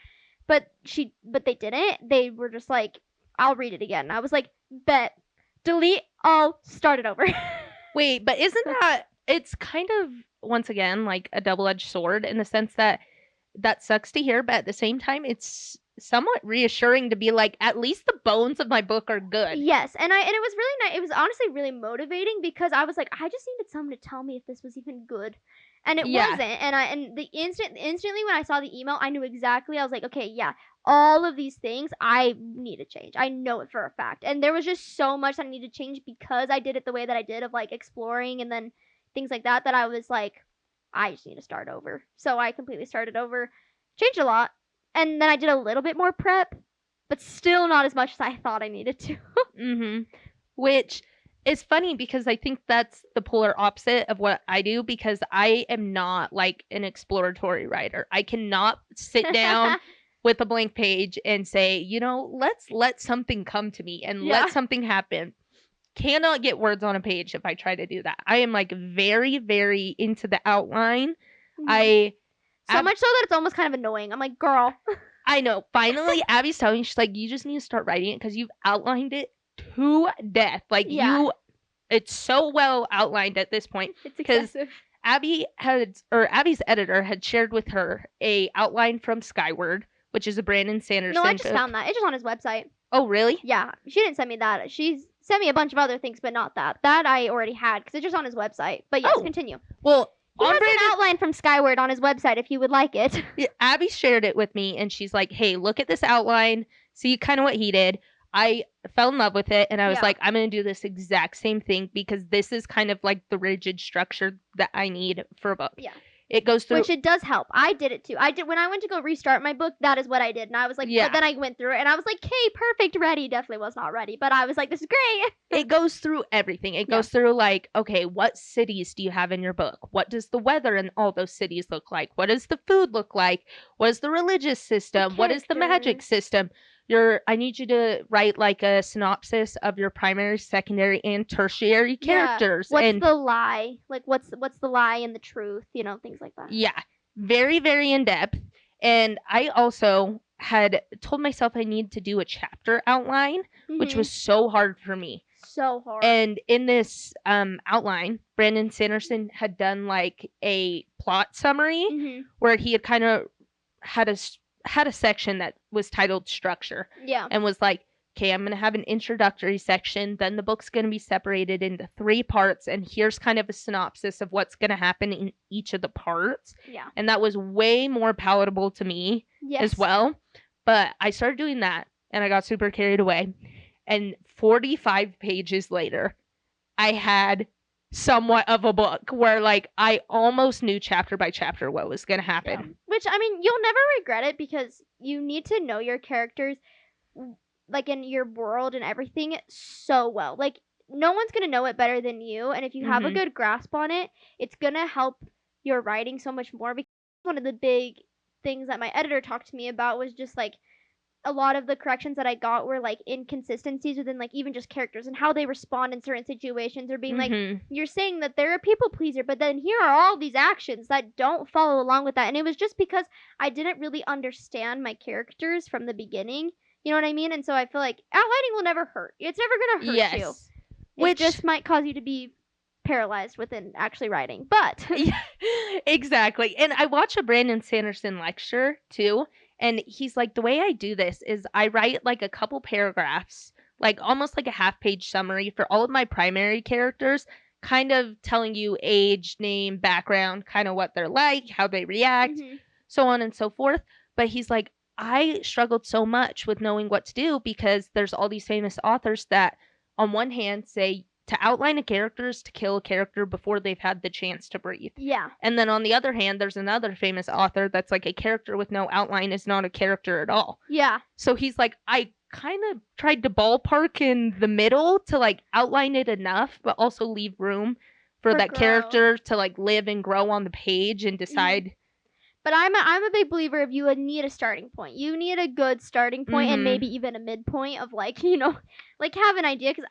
But they didn't. They were just like, I'll read it again. And I was like, bet. Delete all, start it over. Wait, but isn't that it's kind of, once again, like a double-edged sword in the sense that sucks to hear, but at the same time, it's somewhat reassuring to be like, at least the bones of my book are good. Yes, and it was really nice. It was honestly really motivating because I was like, I just needed someone to tell me if this was even good, and it wasn't. And the instantly when I saw the email, I knew exactly. I was like, okay, yeah, all of these things I need to change. I know it for a fact, and there was just so much that I needed to change because I did it the way that I did of like exploring and then things like that. That I was like, I just need to start over. So I completely started over, changed a lot, and then I did a little bit more prep, but still not as much as I thought I needed to. Which is funny because I think that's the polar opposite of what I do, because I am not like an exploratory writer. I cannot sit down with a blank page and say, you know, let's let something come to me and let something happen. Cannot get words on a page if I try to do that. I am like very, very into the outline. So much so that it's almost kind of annoying. I'm like, girl. I know. Finally, Abby's telling me, she's like, you just need to start writing it because you've outlined it to death. Like, it's so well outlined at this point. It's excessive. Abby's editor had shared with her a outline from Skyward, which is a Brandon Sanderson No, I just book. found that. It's just on his website. Oh, really? Yeah. She didn't send me that. She's sent me a bunch of other things, but not that. That I already had because it's just on his website. But yes, continue. Well, he has an outline from Skyward on his website if you would like it. Yeah, Abby shared it with me, and she's like, hey, look at this outline. See kind of what he did. I fell in love with it, and I was like, I'm going to do this exact same thing because this is kind of like the rigid structure that I need for a book. Yeah. It goes through. Which it does help. I did it too. When I went to go restart my book, that is what I did. And I was like, but then I went through it and I was like, hey, perfect, ready. Definitely was not ready. But I was like, this is great. It goes through everything. It goes through like, okay, what cities do you have in your book? What does the weather in all those cities look like? What does the food look like? What is the religious system? What is the magic system? I need you to write like a synopsis of your primary, secondary, and tertiary characters. What's the lie? Like, what's the lie and the truth? You know, things like that. Yeah. Very, very in-depth. And I also had told myself I needed to do a chapter outline, which was so hard for me. So hard. And in this outline, Brandon Sanderson had done like a plot summary where he had kind of had a section that was titled Structure. Yeah. And was like, okay, I'm going to have an introductory section. Then the book's going to be separated into 3 parts. And here's kind of a synopsis of what's going to happen in each of the parts. Yeah. And that was way more palatable to me as well. But I started doing that and I got super carried away. And 45 pages later, I had somewhat of a book where like I almost knew chapter by chapter what was going to happen. Yeah. Which, I mean, you'll never regret it because you need to know your characters like in your world and everything so well. Like no one's going to know it better than you, and if you have a good grasp on it, it's going to help your writing so much more. Because one of the big things that my editor talked to me about was just like a lot of the corrections that I got were like inconsistencies within like even just characters and how they respond in certain situations, or being like, you're saying that they're a people pleaser, but then here are all these actions that don't follow along with that. And it was just because I didn't really understand my characters from the beginning. You know what I mean? And so I feel like outlining will never hurt. It's never going to hurt you. Which just might cause you to be paralyzed within actually writing. But yeah, exactly. And I watch a Brandon Sanderson lecture too. And he's like, the way I do this is I write like a couple paragraphs, like almost like a half-page summary for all of my primary characters, kind of telling you age, name, background, kind of what they're like, how they react, so on and so forth. But he's like, I struggled so much with knowing what to do because there's all these famous authors that on one hand say to outline a character is to kill a character before they've had the chance to breathe. Yeah. And then on the other hand, there's another famous author that's like a character with no outline is not a character at all. Yeah. So he's like, I kind of tried to ballpark in the middle to like outline it enough, but also leave room for that character to like live and grow on the page and decide. But I'm a big believer of you need a starting point. You need a good starting point and maybe even a midpoint of like, you know, like have an idea. Because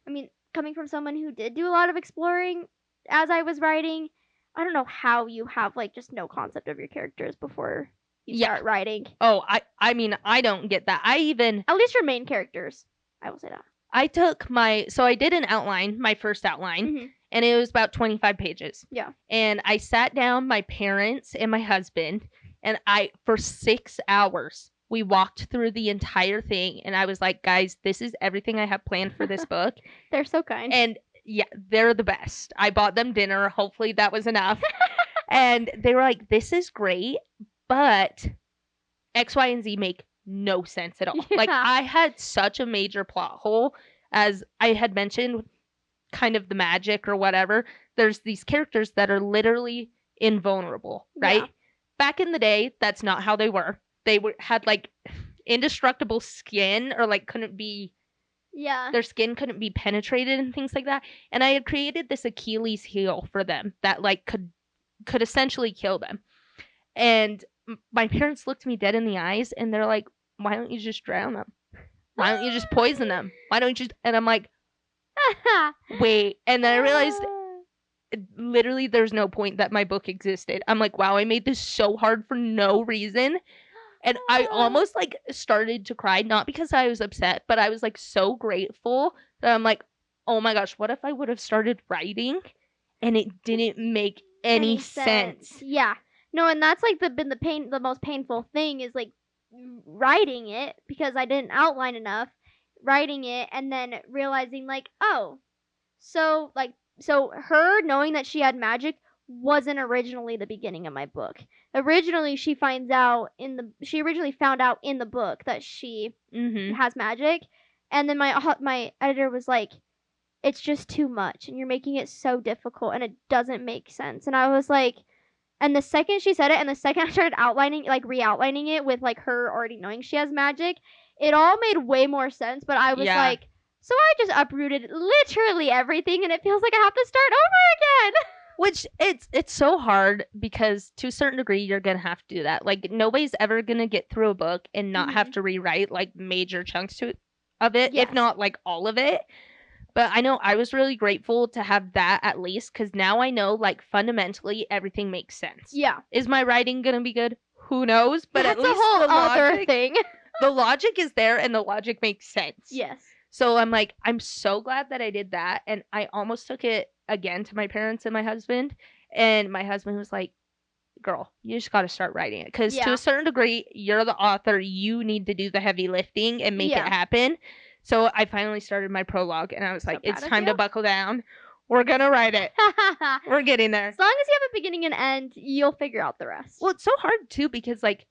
I mean, coming from someone who did do a lot of exploring as I was writing, I don't know how you have like just no concept of your characters before you start writing. Oh, I mean, I don't get that. At least your main characters. I will say that. I did an outline, my first outline, and it was about 25 pages. Yeah. And I sat down, my parents and my husband, and for 6 hours, we walked through the entire thing. And I was like, guys, this is everything I have planned for this book. They're so kind. And yeah, they're the best. I bought them dinner. Hopefully that was enough. And they were like, this is great, but X, Y, and Z make no sense at all. Yeah. Like, I had such a major plot hole, as I had mentioned, kind of the magic or whatever. There's these characters that are literally invulnerable, right? Yeah. Back in the day, that's not how they were. They had like indestructible skin, or like couldn't be, Yeah. their skin couldn't be penetrated and things like that. And I had created this Achilles heel for them that like could essentially kill them. And my parents looked me dead in the eyes and they're like, why don't you just drown them? Why don't you just poison them? Why don't you just... And I'm like, wait. And then I realized literally there's no point that my book existed. I'm like, wow, I made this so hard for no reason. And I almost like started to cry, not because I was upset, but I was like so grateful that I'm like, oh my gosh, what if I would have started writing and it didn't make any sense? Yeah. No, and that's like the most painful thing is like writing it, because I didn't outline enough, writing it and then realizing like, oh, so her knowing that she had magic wasn't originally the beginning of my book. Originally she originally found out in the book that she has magic, and then my editor was like, it's just too much and you're making it so difficult and it doesn't make sense. And I was like, and the second she said it, and the second I started re-outlining it with like her already knowing she has magic, it all made way more sense. But I was like, so I just uprooted literally everything and it feels like I have to start over again. Which it's so hard, because to a certain degree you're gonna have to do that. Like, nobody's ever gonna get through a book and not have to rewrite like major chunks of it, if not like all of it. But I know I was really grateful to have that, at least, because now I know like fundamentally everything makes sense. Yeah. Is my writing gonna be good? Who knows? But that's at least a whole the other logic, thing. the logic is there and the logic makes sense. Yes. So I'm like, I'm so glad that I did that. And I almost took it again to my parents and my husband. And my husband was like, girl, you just got to start writing it. Because to a certain degree, you're the author. You need to do the heavy lifting and make it happen. So I finally started my prologue. And I was like, it's time to buckle down. We're going to write it. We're getting there. As long as you have a beginning and end, you'll figure out the rest. Well, it's so hard, too, because like,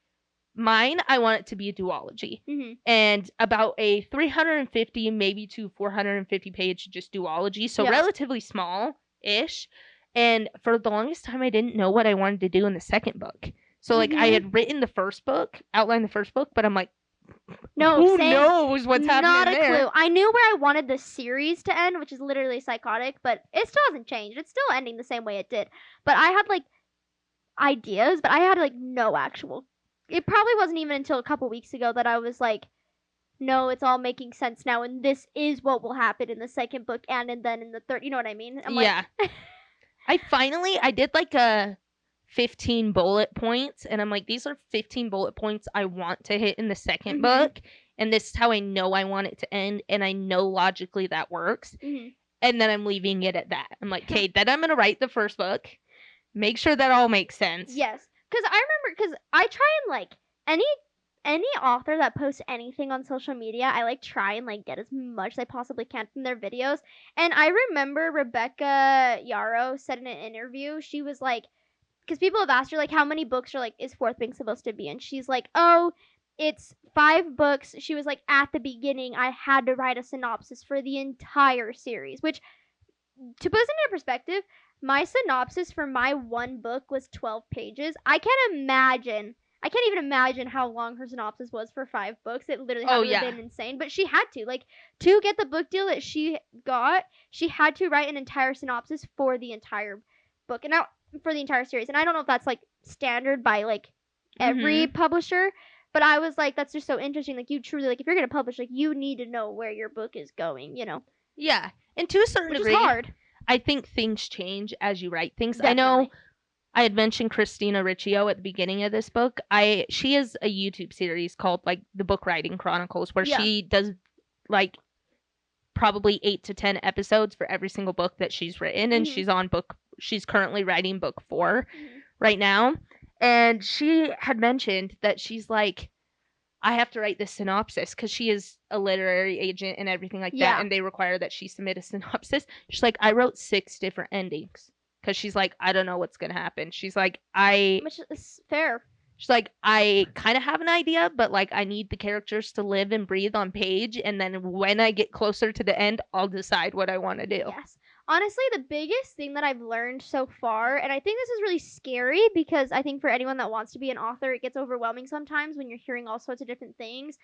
mine, I want it to be a duology, and about a 350, maybe to 450 page just duology, so relatively small-ish. And for the longest time, I didn't know what I wanted to do in the second book. So like, I had written the first book, outlined the first book, but I'm like, who knows what's happening Not a there? clue. I knew where I wanted the series to end, which is literally psychotic, but it still hasn't changed. It's still ending the same way it did. But I had like ideas, but I had like no actual. It probably wasn't even until a couple weeks ago that I was like, no, it's all making sense now, and this is what will happen in the second book and then in the third. You know what I mean? I'm yeah. I did like a 15 bullet points, and I'm like, these are 15 bullet points I want to hit in the second book, and this is how I know I want it to end, and I know logically that works. And then I'm leaving it at that. I'm like, okay, then I'm going to write the first book, make sure that all makes sense. Yes. Because I try and, like, any author that posts anything on social media, I, like, try and, like, get as much as I possibly can from their videos. And I remember Rebecca Yarrow said in an interview, she was like, because people have asked her, like, how many books is fourth book supposed to be? And she's like, oh, it's 5 books. She was like, at the beginning, I had to write a synopsis for the entire series, which, to put this into perspective, my synopsis for my one book was 12 pages. I can't even imagine how long her synopsis was for 5 books. It literally had to have been insane. But she had to. Like, to get the book deal that she got, she had to write an entire synopsis for the entire book. And now, for the entire series. And I don't know if that's, like, standard by, like, every publisher. But I was like, that's just so interesting. Like, you truly, like, if you're going to publish, like, you need to know where your book is going, you know? Yeah. And to a certain degree, which is hard. I think things change as you write things. Definitely. I know I had mentioned Christina Riccio at the beginning of this book. She has a YouTube series called like the Book Writing Chronicles, where she does like probably 8 to 10 episodes for every single book that she's written, and she's currently writing book 4 right now. And she had mentioned that she's like, I have to write this synopsis, because she is a literary agent and everything like that, and they require that she submit a synopsis. She's like, I wrote 6 different endings, because she's like, I don't know what's gonna happen. She's like, which is fair. She's like, I kind of have an idea, but like, I need the characters to live and breathe on page, and then when I get closer to the end, I'll decide what I want to do. Yes. Honestly, the biggest thing that I've learned so far, and I think this is really scary, because I think for anyone that wants to be an author, it gets overwhelming sometimes when you're hearing all sorts of different things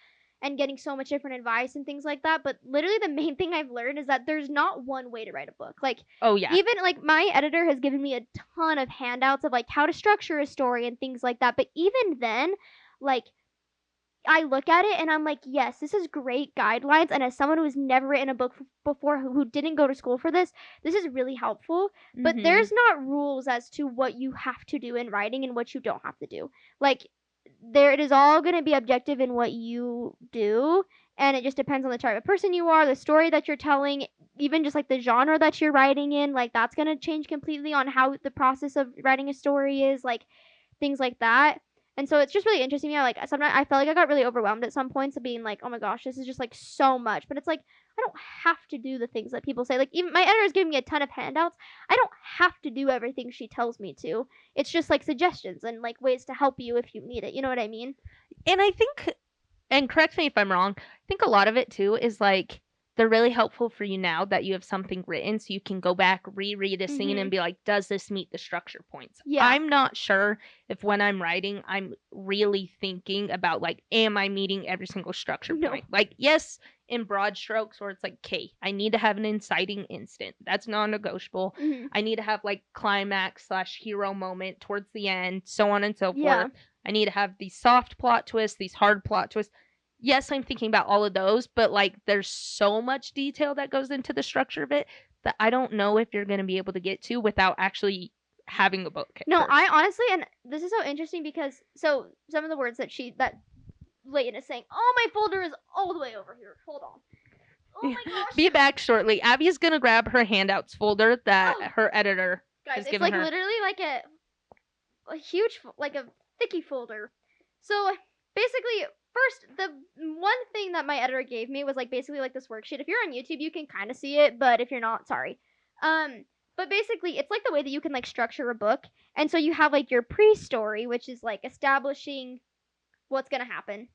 and getting so much different advice and things like that. But literally the main thing I've learned is that there's not one way to write a book. Like, oh yeah, even like my editor has given me a ton of handouts of like how to structure a story and things like that. But even then, like, I look at it and I'm like, yes, this is great guidelines. And as someone who's never written a book before, who didn't go to school for this is really helpful. But there's not rules as to what you have to do in writing and what you don't have to do. Like, it is all going to be objective in what you do. And it just depends on the type of person you are, the story that you're telling, even just like the genre that you're writing in. Like, that's going to change completely on how the process of writing a story is, like things like that. And so it's just really interesting. Yeah, like sometimes I felt like I got really overwhelmed at some points of being like, oh my gosh, this is just like so much. But it's like, I don't have to do the things that people say. Like, even my editor is giving me a ton of handouts. I don't have to do everything she tells me to. It's just like suggestions and like ways to help you if you need it. You know what I mean? And I think, and correct me if I'm wrong, I think a lot of it too is like, they're really helpful for you now that you have something written, so you can go back, reread a scene and be like, does this meet the structure points? Yeah. I'm not sure if when I'm writing, I'm really thinking about like, am I meeting every single structure point? Like, yes, in broad strokes, where it's like, okay, I need to have an inciting instant. That's non-negotiable. I need to have like climax / hero moment towards the end, so on and so forth. I need to have these soft plot twists, these hard plot twists. Yes, I'm thinking about all of those, but like, there's so much detail that goes into the structure of it that I don't know if you're going to be able to get to without actually having a book. No, first. I honestly, and this is so interesting because some of the words that Leighton is saying, oh, my folder is all the way over here. Hold on. Oh my gosh. Be back shortly. Abby is going to grab her handouts folder that her editor has given her. Guys, it's like literally like a huge, like a thicky folder. So basically, first, the one thing that my editor gave me was like basically like this worksheet. If you're on YouTube, you can kind of see it, but if you're not, sorry. But basically, it's like the way that you can like structure a book. And so you have like your pre-story, which is like establishing what's gonna happen.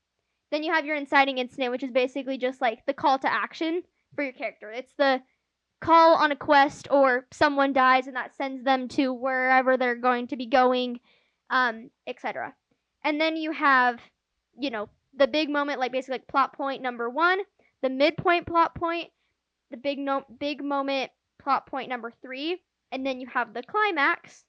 Then you have your inciting incident, which is basically just like the call to action for your character. It's the call on a quest, or someone dies and that sends them to wherever they're going to be going, etc. And then you have, you know, the big moment, like basically like plot point number 1, the midpoint plot point, the big moment plot point number 3, and then you have the climax,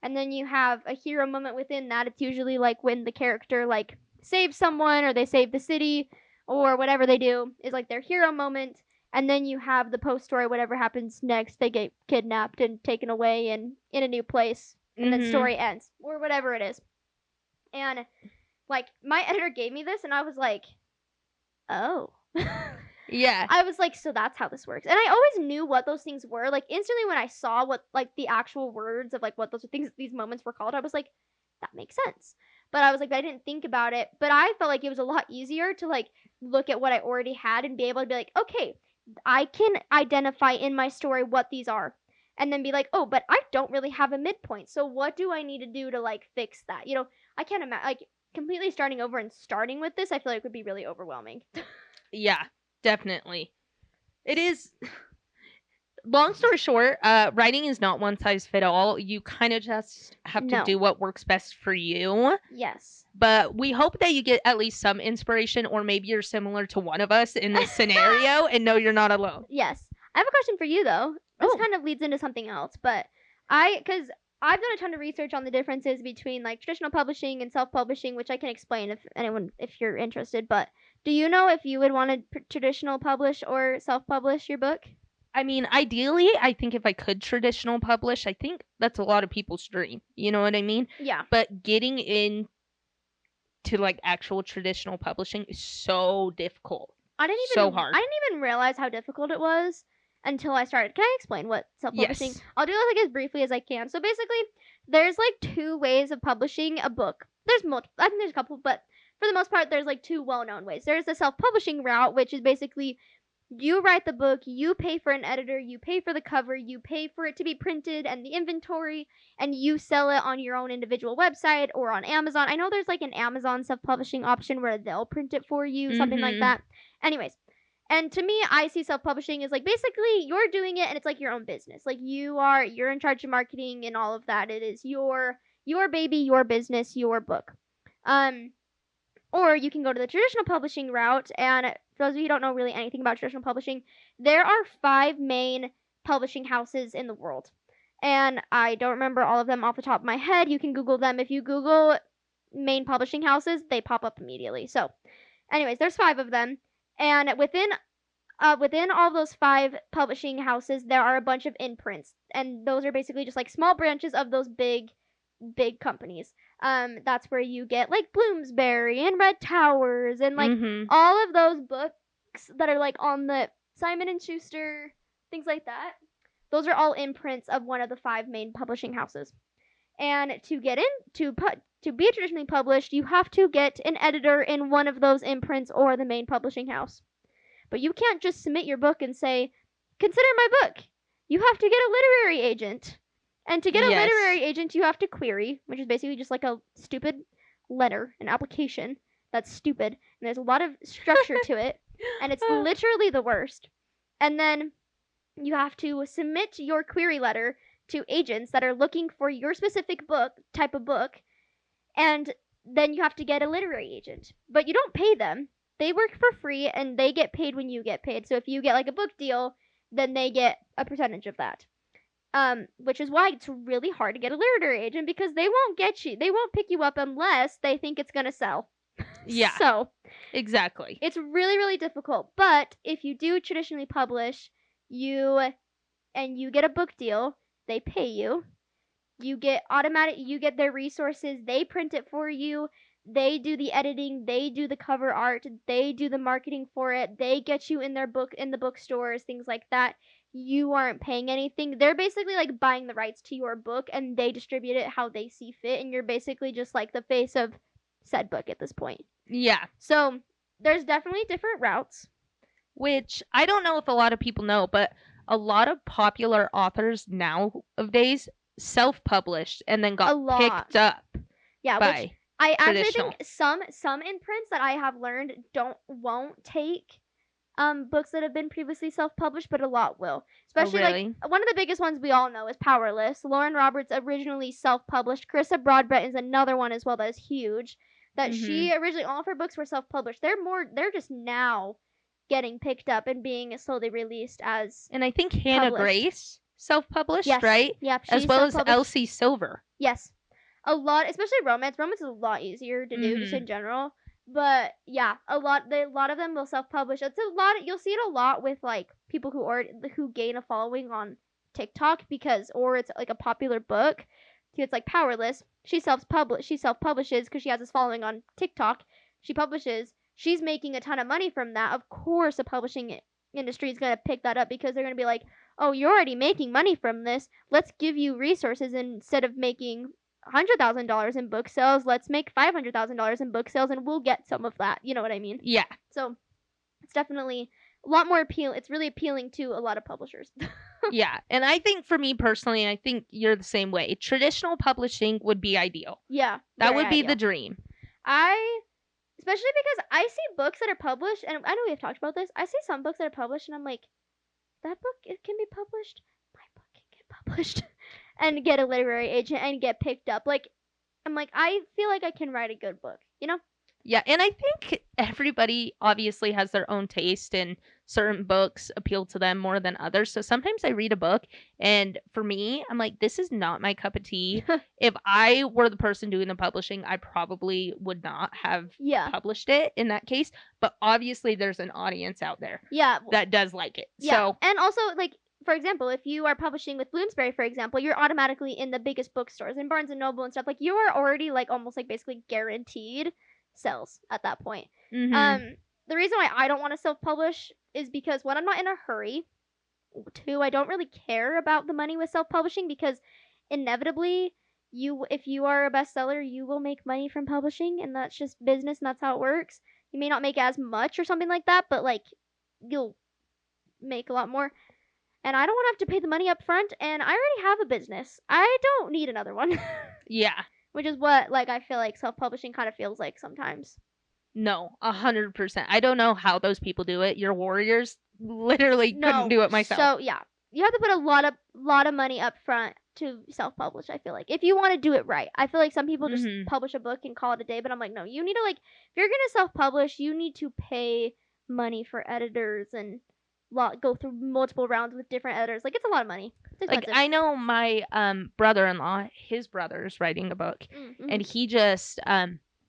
and then you have a hero moment within that. It's usually like when the character like saves someone, or they save the city, or whatever they do is like their hero moment. And then you have the post story, whatever happens next. They get kidnapped and taken away and in a new place, and then story ends, or whatever it is. And like, my editor gave me this, and I was like, oh. Yeah. I was like, so that's how this works. And I always knew what those things were. Like, instantly when I saw what, like, the actual words of, like, what those things, these moments were called, I was like, that makes sense. But I was like, I didn't think about it. But I felt like it was a lot easier to, like, look at what I already had and be able to be like, okay, I can identify in my story what these are. And then be like, oh, but I don't really have a midpoint. So what do I need to do to, like, fix that? You know, I can't imagine, like, completely starting over and starting with this, I feel like would be really overwhelming. Yeah, definitely. It is. Long story short, writing is not one size fit all. You kind of just have to do what works best for you. Yes. But we hope that you get at least some inspiration, or maybe you're similar to one of us in this scenario and know you're not alone. Yes. I have a question for you, though. This kind of leads into something else, but because I've done a ton of research on the differences between like traditional publishing and self-publishing, which I can explain if you're interested. But do you know if you would want to traditional publish or self-publish your book? I mean, ideally, I think if I could traditional publish, I think that's a lot of people's dream. You know what I mean? Yeah. But getting into like actual traditional publishing is so difficult. I didn't So hard. I didn't even realize how difficult it was until I started. Can I explain what self-publishing? Yes. I'll do it like as briefly as I can. So basically, there's like two ways of publishing a book. There's multiple. I think there's a couple, but for the most part, there's like two well-known ways. There's the self-publishing route, which is basically you write the book, you pay for an editor, you pay for the cover, you pay for it to be printed and the inventory, and you sell it on your own individual website or on Amazon. I know there's like an Amazon self-publishing option where they'll print it for you, something like that. Anyways, and to me, I see self-publishing as like basically you're doing it and it's like your own business. Like you're in charge of marketing and all of that. It is your baby, your business, your book. Or you can go to the traditional publishing route, and for those of you who don't know really anything about traditional publishing, there are 5 main publishing houses in the world. And I don't remember all of them off the top of my head. You can Google them. If you Google main publishing houses, they pop up immediately. So, anyways, there's 5 of them. And within all those 5 publishing houses, there are a bunch of imprints. And those are basically just like small branches of those big companies. That's where you get like Bloomsbury and Red Towers and like all of those books that are like on the Simon and Schuster, things like that. Those are all imprints of one of the 5 main publishing houses. And to get in to be traditionally published, you have to get an editor in one of those imprints or the main publishing house. But you can't just submit your book and say, "Consider my book." You have to get a literary agent. And to get a literary agent, you have to query, which is basically just like a stupid letter, an application that's stupid. And there's a lot of structure to it. And it's literally the worst. And then you have to submit your query letter to agents that are looking for your specific type of book. And then you have to get a literary agent. But you don't pay them. They work for free, and they get paid when you get paid. So if you get like a book deal, then they get a percentage of that. Which is why it's really hard to get a literary agent, because they won't pick you up unless they think it's gonna sell. Yeah. So exactly. It's really, really difficult. But if you do traditionally publish, you get a book deal, they pay you. You get their resources, they print it for you, they do the editing, they do the cover art, they do the marketing for it, they get you in the bookstores, things like that. You aren't paying anything. They're basically like buying the rights to your book, and they distribute it how they see fit, and you're basically just like the face of said book at this point. Yeah. So there's definitely different routes. Which I don't know if a lot of people know, but a lot of popular authors nowadays self-published and then got picked up. Yeah, by which I actually think some imprints that I have learned won't take books that have been previously self-published, but a lot will. Especially like one of the biggest ones we all know is Powerless. Lauren Roberts originally self-published. Carissa Broadbent is another one as well that is huge. That she originally, all of her books were self-published. They're just now getting picked up and being slowly released as. And I think Hannah Grace self-published, yes. right? Yeah, as well as Elsie Silver. Yes, a lot, especially romance. Romance is a lot easier to do just in general. But yeah, a lot of them will self-publish. It's a lot. You'll see it a lot with like people who gain a following on TikTok or it's like a popular book. It's like Powerless. She self-publishes because she has this following on TikTok. She publishes. She's making a ton of money from that. Of course, the publishing industry is gonna pick that up because they're gonna be like, "Oh, you're already making money from this. Let's give you resources instead of making $100,000 in book sales. Let's make $500,000 in book sales, and we'll get some of that." You know what I mean? Yeah. So it's definitely a lot more It's really appealing to a lot of publishers. Yeah, and I think for me personally, I think you're the same way. Traditional publishing would be ideal. Yeah, that would be the dream. Especially because I see books that are published, and I know we have talked about this. I see some books that are published, and I'm like, that book can be published. My book can get published. And get a literary agent and get picked up. Like, I'm like, I feel like I can write a good book, you know? Yeah, and I think everybody obviously has their own taste, and certain books appeal to them more than others. So sometimes I read a book, and for me, I'm like, this is not my cup of tea. If I were the person doing the publishing, I probably would not have published it in that case. But obviously, there's an audience out there that does like it. Yeah, so, and also, like, for example, if you are publishing with Bloomsbury, for example, you're automatically in the biggest bookstores, in Barnes & Noble and stuff. Like, you are already, like, almost, like, basically guaranteed sales at that point. the reason why I don't want to self-publish is because one, I'm not in a hurry. Two, I don't really care about the money with self-publishing because inevitably if you are a bestseller, you will make money from publishing, and that's just business and that's how it works. You may not make as much or something like that, but like you'll make a lot more. And I don't want to have to pay the money up front, and I already have a business. I don't need another one. Yeah. Which is what like I feel like self-publishing kind of feels like sometimes. No, 100%. I don't know how those people do it. Your warriors literally couldn't do it myself. So yeah, you have to put a lot of money up front to self-publish. I feel like if you want to do it right. I feel like some people just publish a book and call it a day, but I'm like, no, you need to like if you're gonna self-publish, you need to pay money for editors and go through multiple rounds with different editors. Like it's a lot of money. It's expensive. Like I know my brother-in-law, his brother's writing a book, and he just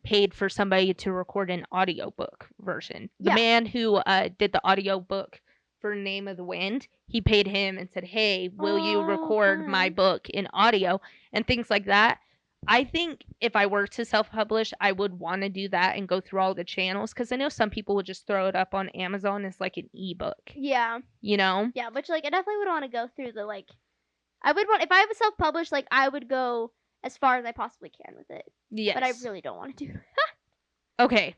paid for somebody to record an audiobook version. The man who did the audiobook for Name of the Wind, he paid him and said, hey, will you record my book in audio and things like that. I think if I were to self-publish, I would want to do that and go through all the channels because I know some people would just throw it up on Amazon as like an ebook. Yeah. You know? Yeah, which like I definitely would want to go through the like I would want if I was self-published, like I would go as far as I possibly can with it. Yes. But I really don't want to do Okay.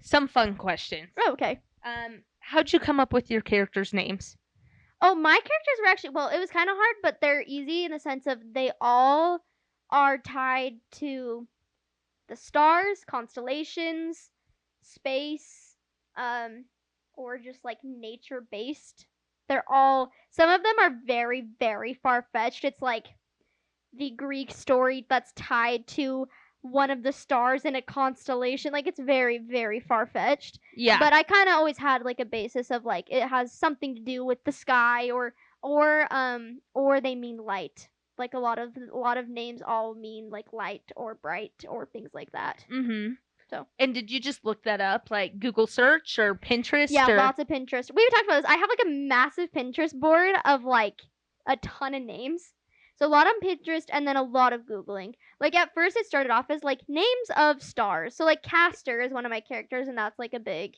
Some fun questions. Oh, okay. How'd you come up with your characters' names? Oh, my characters were actually it was kind of hard, but they're easy in the sense of they all are tied to the stars, constellations, space, or just like nature based. They're all some of them are very, very far fetched. It's like the Greek story that's tied to one of the stars in a constellation. Like it's very, very far fetched. Yeah. But I kind of always had like a basis of like it has something to do with the sky or they mean light. Like a lot of names all mean like light or bright or things like that. Mm-hmm. So. And did you just look that up, like Google search or Pinterest? Yeah, lots of Pinterest. We talked about this. I have like a massive Pinterest board of like a ton of names. So a lot on Pinterest and then a lot of Googling. Like at first it started off as like names of stars. So like Castor is one of my characters and that's like a big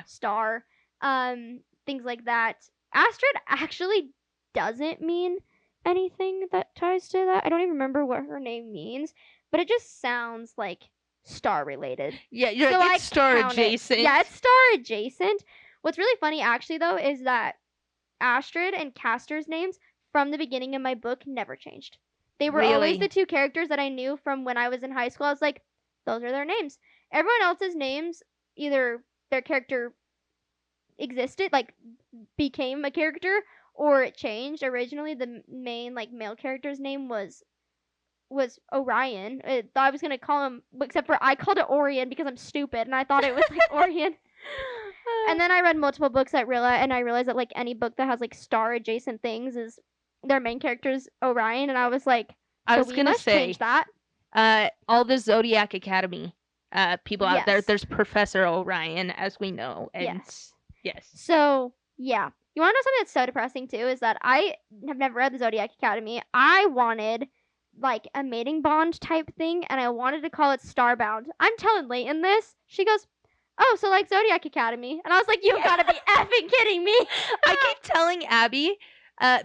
star. Things like that. Astrid actually doesn't mean anything that ties to that. I don't even remember what her name means, but it just sounds like star related. Yeah, it's star adjacent. Yeah, it's star adjacent. What's really funny actually though is that Astrid and Castor's names from the beginning of my book never changed. They were always the two characters that I knew from when I was in high school. I was like, those are their names. Everyone else's names, either their character existed, like became a character, or it changed. Originally, the main like male character's name was Orion. I was gonna call him, except for I called it Orion because I'm stupid and I thought it was like Orion. And then I read multiple books and I realized that like any book that has like star adjacent things is their main character's Orion, and I was like, I was gonna say change that. All the Zodiac Academy people out there, there's Professor Orion, as we know. And yes. So yeah. You want to know something that's so depressing too is that I have never read the Zodiac Academy. I wanted like a mating bond type thing, and I wanted to call it Starbound. I'm telling Leighton this. She goes, oh, so like Zodiac Academy. And I was like, you've got to be effing kidding me. I keep telling Abby,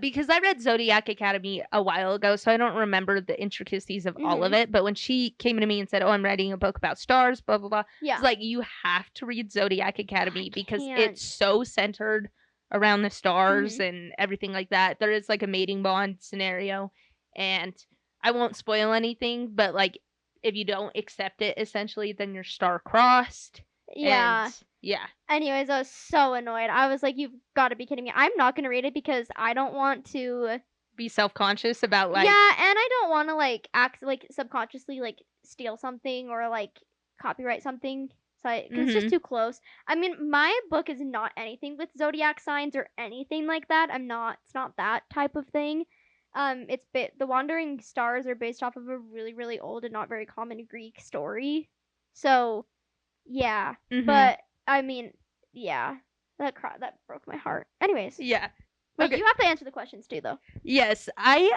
because I read Zodiac Academy a while ago, so I don't remember the intricacies of all of it. But when she came to me and said, oh, I'm writing a book about stars, blah, blah, blah. Yeah. It's like, you have to read Zodiac Academy because it's so centered around the stars and everything like that. There is like a mating bond scenario, and I won't spoil anything, but like if you don't accept it, essentially, then you're star-crossed. Yeah. And, yeah. Anyways, I was so annoyed. I was like, you've got to be kidding me. I'm not going to read it because I don't want to be self-conscious about like... Yeah, and I don't want to like act like subconsciously like steal something or like copyright something. So it's just too close. I mean, my book is not anything with zodiac signs or anything like that. It's not that type of thing. The Wandering Stars are based off of a really, really old and not very common Greek story. So, yeah. But I mean, yeah, that broke my heart. Anyways, yeah. Wait, Okay. you have to answer the questions too, though. Yes, I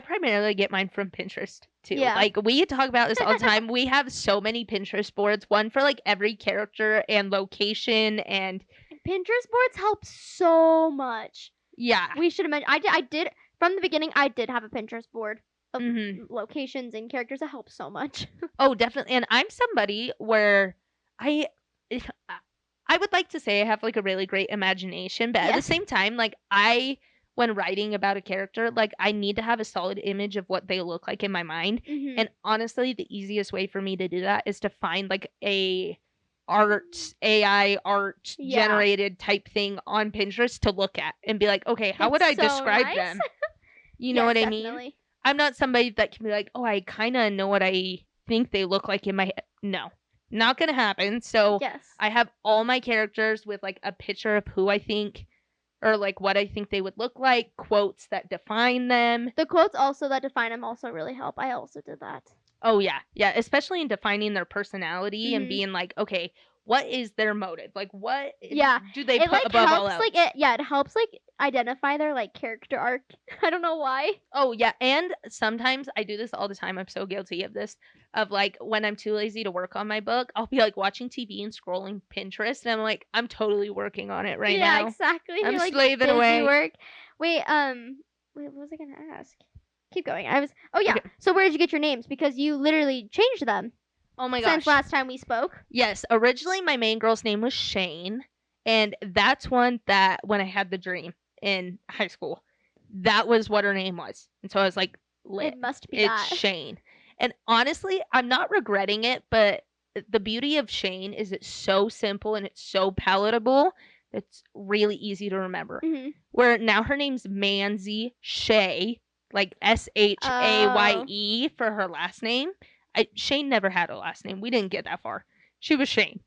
primarily get mine from Pinterest too. Yeah. Like we talk about this all the time. We have so many Pinterest boards, one for like every character and location and Pinterest boards help so much. yeah. We should have mentioned. I did from the beginning. I did have a Pinterest board of Mhm. locations and characters. That helps so much. Oh, definitely. And I'm somebody where I I would like to say I have like a really great imagination, but at the Yes. same time, like when writing about a character, like I need to have a solid image of what they look like in my mind. Mhm. And honestly, the easiest way for me to do that is to find like AI art Yeah. generated type thing on Pinterest to look at and be like, okay, how would I It's so describe nice. them? You know Yes, what I mean? definitely. I'm not somebody that can be like, oh, I kind of know what I think they look like in my head. No, not gonna happen. So Yes. I have all my characters with like a picture of who I think or like what I think they would look like, quotes that define them. The quotes also that define them also really help. I also did that. Oh yeah, yeah, especially in defining their personality and Mhm. being like, okay, what is their motive? Like, what Yeah, do they it put like above all helps else? like it helps like identify their like character arc. I don't know why. Oh yeah, and sometimes I do this all the time. I'm so guilty of this. Of like when I'm too lazy to work on my book, I'll be like watching TV and scrolling Pinterest, and I'm like, I'm totally working on it right Yeah, now. exactly. I'm You're like slaving busy away. work. Wait, what was I gonna ask? Keep going. Oh yeah. Okay. So where did you get your names? Because you literally changed them Oh my since gosh. last time we spoke. Yes, originally my main girl's name was Shane, and that's one that when I had the dream in high school, that was what her name was. And so I was like, lit. It must be It's that. Shane. And honestly, I'm not regretting it, but the beauty of Shane is it's so simple and it's so palatable. It's really easy to remember. Mhm. Where now her name's Manzy Shay, like Shaye for her last name. Shane never had a last name. We didn't get that far. She was Shane.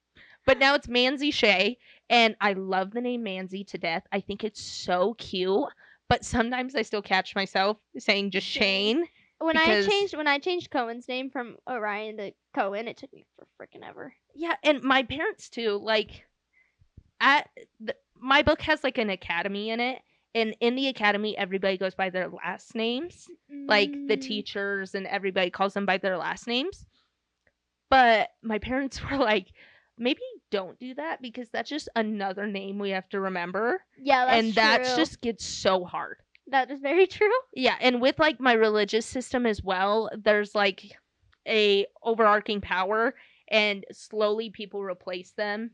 But now it's Manzy Shay, and I love the name Manzy to death. I think it's so cute, but sometimes I still catch myself saying just Shane. When because- I changed Cohen's name from Orion to Cohen, it took me for freaking ever. Yeah, and my parents too. Like, my book has like an academy in it, and in the academy, everybody goes by their last names. Like the teachers and everybody calls them by their last names. But my parents were like, maybe don't do that because that's just another name we have to remember. Yeah, that's and that true. just gets so hard. That is very true. Yeah, and with like my religious system as well, there's like a overarching power and slowly people replace them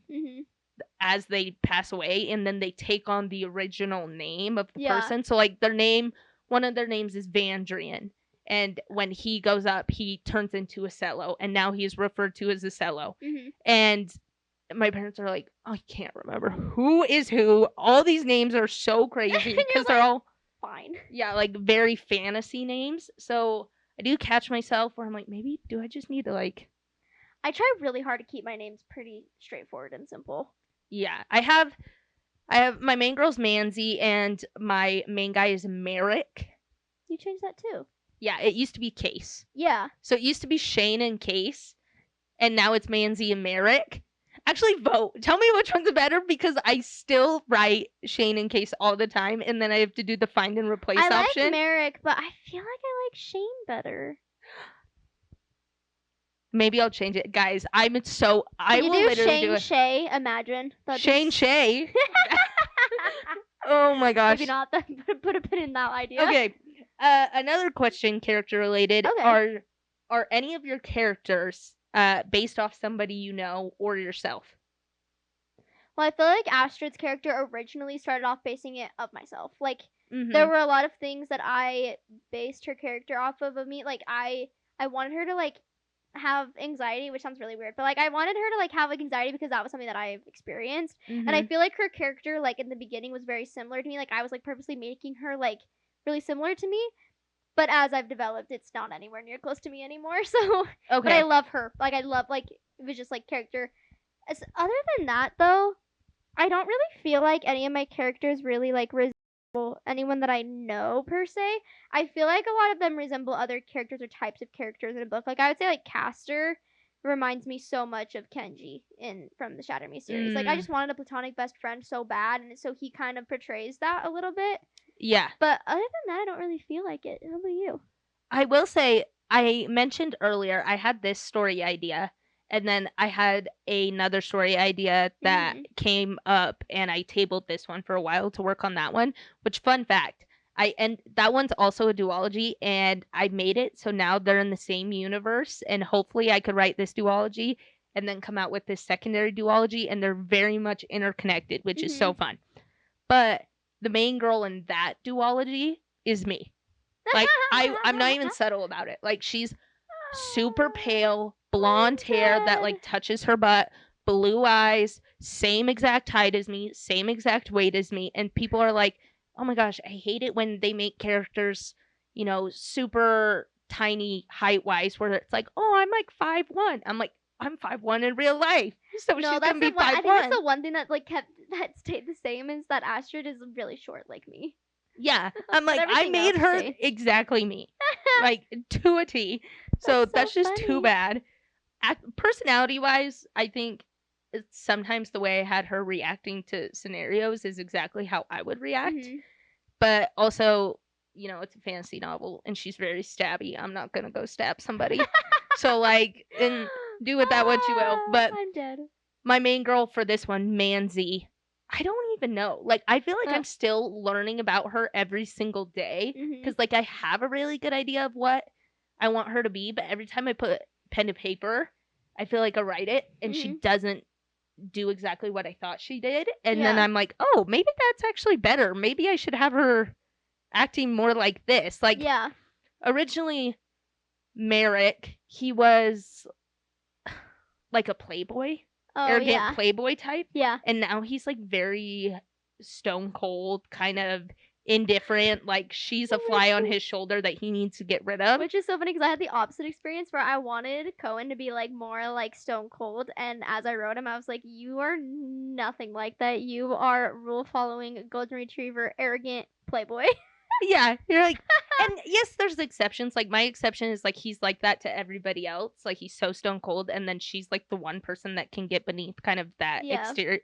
as they pass away and then they take on the original name of the person. So like one of their names is Vandrian. And when he goes up, he turns into a cello, and now he is referred to as a cello. And my parents are like, I can't remember who is who. All these names are so crazy because they're all fine. Yeah, like very fantasy names. So I do catch myself where I'm like, maybe do I just need to like. I try really hard to keep my names pretty straightforward and simple. Yeah, I have my main girl's Manzy, and my main guy is Merrick. You changed that too. Yeah, it used to be Case. Yeah. So it used to be Shane and Case, and now it's Manzy and Merrick. Actually, vote. Tell me which one's better because I still write Shane and Case all the time, and then I have to do the find and replace option. I like Merrick, but I feel like I like Shane better. Maybe I'll change it, guys. I will literally Shane do it. Shay, imagine. Shane Shay. Oh my gosh. Maybe not. Put a pin in that idea. Okay. Another question, character related. Okay. Are any of your characters based off somebody you know or yourself? Well, I feel like Astrid's character originally started off basing it of myself. Like Mm-hmm. there were a lot of things that I based her character off of me. Like I wanted her to like have anxiety, which sounds really weird, but like I wanted her to like have like anxiety because that was something that I've experienced. Mm-hmm. And I feel like her character like in the beginning was very similar to me. Like I was like purposely making her like really similar to me. But as I've developed, it's not anywhere near close to me anymore. So Okay. But I love her. Like I love like it was just like character. Other than that though, I don't really feel like any of my characters really like resemble anyone that I know per se. I feel like a lot of them resemble other characters or types of characters in a book. Like I would say like Castor reminds me so much of Kenji from the Shatter Me series. Like I just wanted a platonic best friend so bad, and so he kind of portrays that a little bit. Yeah. But other than that, I don't really feel like it. How about you? I will say, I mentioned earlier, I had this story idea, and then I had another story idea that came up, and I tabled this one for a while to work on that one. Which, fun fact, and that one's also a duology, and I made it so now they're in the same universe, and hopefully I could write this duology and then come out with this secondary duology, and they're very much interconnected, which is so fun. But the main girl in that duology is me. Like, I'm not even subtle about it. Like, she's super pale, blonde hair that, like, touches her butt, blue eyes, same exact height as me, same exact weight as me. And people are like, oh my gosh, I hate it when they make characters, you know, super tiny height-wise, where it's like, oh, I'm like 5'1". I'm like, I'm 5'1" in real life. So she's going to be 5'1". I think that's the one thing that, like, that stayed the same is that Astrid is really short like me. Yeah, I'm like, I made her exactly me, like, to a T. So that's just funny. Too bad. Personality-wise, I think it's sometimes the way I had her reacting to scenarios is exactly how I would react. But also, you know, it's a fantasy novel, and she's very stabby. I'm not gonna go stab somebody. So, like, and do with that what you will. But I'm dead. My main girl for this one, Manzi, I don't even know. Like, I feel like I'm still learning about her every single day. Because, like, I have a really good idea of what I want her to be. But every time I put pen to paper, I feel like I write it. And she doesn't do exactly what I thought she did. And then I'm like, oh, maybe that's actually better. Maybe I should have her acting more like this. Like, originally, Merrick, he was like a playboy. Arrogant playboy type. Yeah. And now he's like very stone cold, kind of indifferent, like she's a fly on his shoulder that he needs to get rid of. Which is so funny because I had the opposite experience where I wanted Cohen to be like more like stone cold, and as I wrote him, I was like, you are nothing like that. You are rule following, golden retriever, arrogant playboy. Yeah, you're like, and yes, there's exceptions. Like, my exception is like he's like that to everybody else. Like, he's so stone cold, and then she's like the one person that can get beneath kind of that exterior.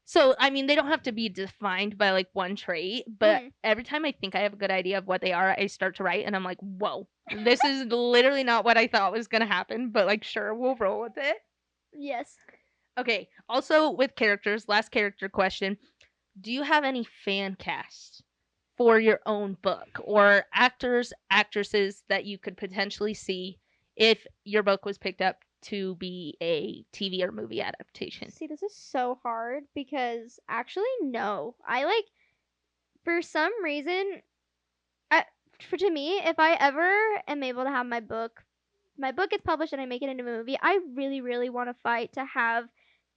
So, I mean, they don't have to be defined by like one trait, but every time I think I have a good idea of what they are, I start to write, and I'm like, whoa, this is literally not what I thought was gonna happen. But like, sure, we'll roll with it. Yes. Okay. Also, with characters, last character question: do you have any fan casts for your own book, or actors, actresses that you could potentially see if your book was picked up to be a TV or movie adaptation? See, this is so hard because actually, no. I like, for some reason, to me, if I ever am able to have my book gets published and I make it into a movie, I really, really want to fight to have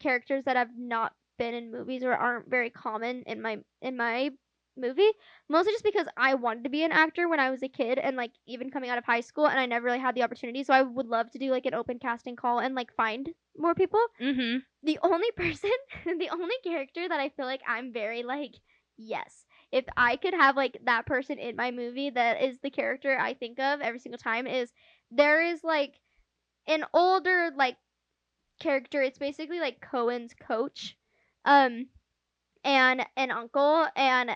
characters that have not been in movies or aren't very common in my movie, mostly just because I wanted to be an actor when I was a kid and like even coming out of high school, and I never really had the opportunity. So I would love to do like an open casting call and like find more people. The only person, the only character that I feel like I'm very like, yes, if I could have like that person in my movie that is the character I think of every single time, is there is like an older like character. It's basically like Cohen's coach. And an uncle, and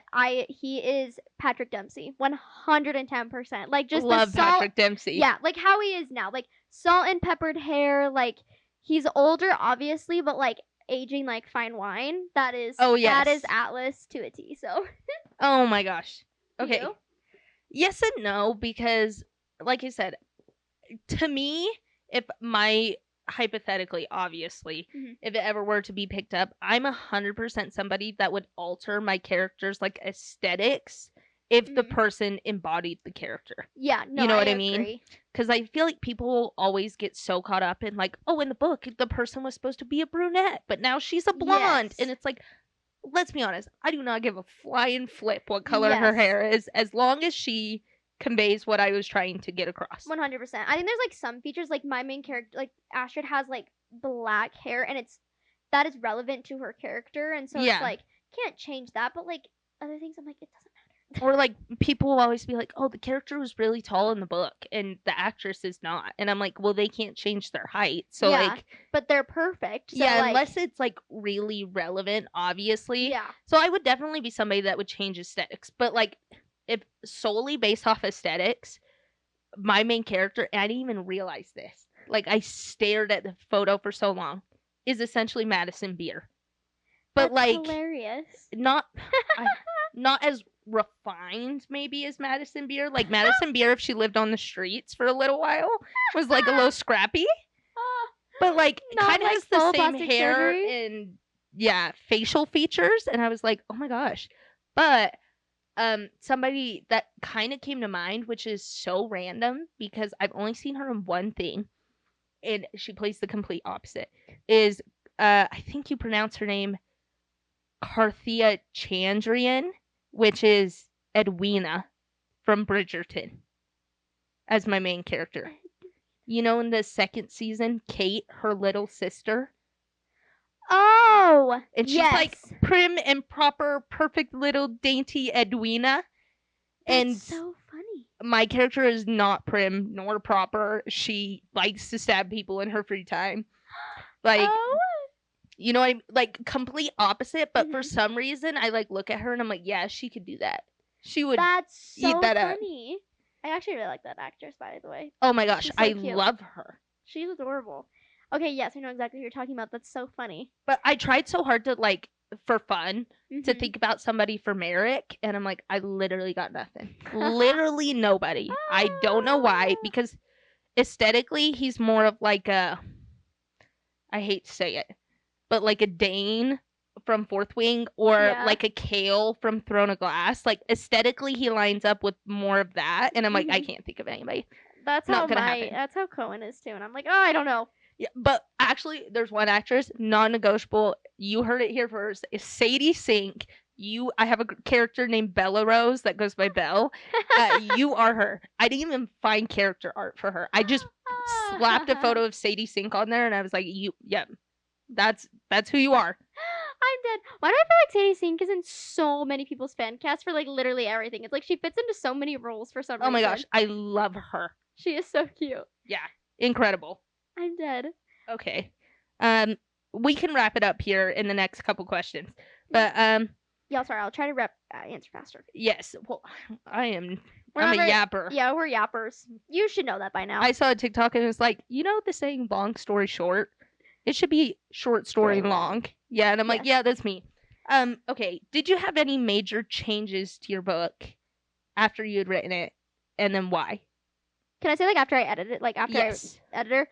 he is Patrick Dempsey, 110%. Like, just love Patrick Dempsey. Yeah, like how he is now, like salt and peppered hair. Like, he's older, obviously, but like aging like fine wine. That is that is Atlas to a T. So. Oh my gosh. Okay. You? Yes and no, because like I said, to me, if my hypothetically, obviously, if it ever were to be picked up, I'm 100% somebody that would alter my character's like aesthetics if the person embodied the character. Yeah, no, you know what I agree. mean? Because I feel like people always get so caught up in like, oh, in the book, the person was supposed to be a brunette, but now she's a blonde. And it's like, let's be honest, I do not give a flying flip what color her hair is, as long as she conveys what I was trying to get across. 100%. I think there's like some features, like my main character, like Astrid has like black hair, and that is relevant to her character, and so it's like, can't change that. But like other things, I'm like, it doesn't matter. Or, like, people will always be like, oh, the character was really tall in the book and the actress is not. And I'm like, well, they can't change their height. So, Yeah, like, but they're perfect. So, yeah, like, unless it's, like, really relevant, obviously. yeah. So I would definitely be somebody that would change aesthetics. But, like, if solely based off aesthetics, my main character, and I didn't even realize this, like, I stared at the photo for so long, is essentially Madison Beer. But, That's like, hilarious. not not as refined maybe as Madison Beer. Like, Madison Beer, if she lived on the streets for a little while, was, like, a little scrappy. But, like, Not kind of like has the full same plastic hair surgery? and, yeah, facial features. And I was like, oh my gosh. But somebody that kind of came to mind, which is so random because I've only seen her in one thing, and she plays the complete opposite, is I think you pronounce her name Carthea Chandrian, which is Edwina from Bridgerton, as my main character. You know, in the second season, Kate, her little sister, Oh, and she's yes. like prim and proper, perfect little dainty Edwina. And That's so funny. my character is not prim nor proper. She likes to stab people in her free time. Like, Oh, you know what I mean? Like, complete opposite, but for Mhm. some reason, I, like, look at her and I'm like, yeah, she could do that. She would that's eat so that up. funny. I actually really like that actress, by the way. Oh my gosh, She's so I cute. love her. She's adorable. Okay, yes, I know exactly who you're talking about. That's so funny. But I tried so hard to, like, for fun, to Mhm. think about somebody for Merrick, and I'm like, I literally got nothing. Literally nobody. I don't know why, because aesthetically, he's more of like a, I hate to say it, but like a Dane from Fourth Wing, or Yeah. like a Kale from Throne of Glass. Like, aesthetically, he lines up with more of that, and I'm like, I Mhm. can't think of anybody. That's Not how gonna happen. that's how Cohen is too, and I'm like, oh, I don't know. Yeah, but actually, there's one actress, non-negotiable. You heard it here first. Is Sadie Sink. I have a character named Bella Rose that goes by Belle. You are her. I didn't even find character art for her. I just slapped a photo of Sadie Sink on there, and I was like, that's who you are. I'm dead. Why do I feel like Sadie Sink is in so many people's fan casts for like literally everything? It's like she fits into so many roles for some reason. Oh my gosh, I love her. She is so cute. Yeah, incredible. I'm dead. Okay, we can wrap it up here in the next couple questions, but Yeah, sorry. I'll try to answer faster. yes. Well, I'm a Remember- yapper. Yeah, we're yappers. You should know that by now. I saw a TikTok and it was like, you know the saying long story short? It should be short story Story long. long. Yeah, and I'm like, yeah, that's me. Okay. Did you have any major changes to your book after you had written it? And then why? Can I say like after I edited it? Like after Yes. I editor?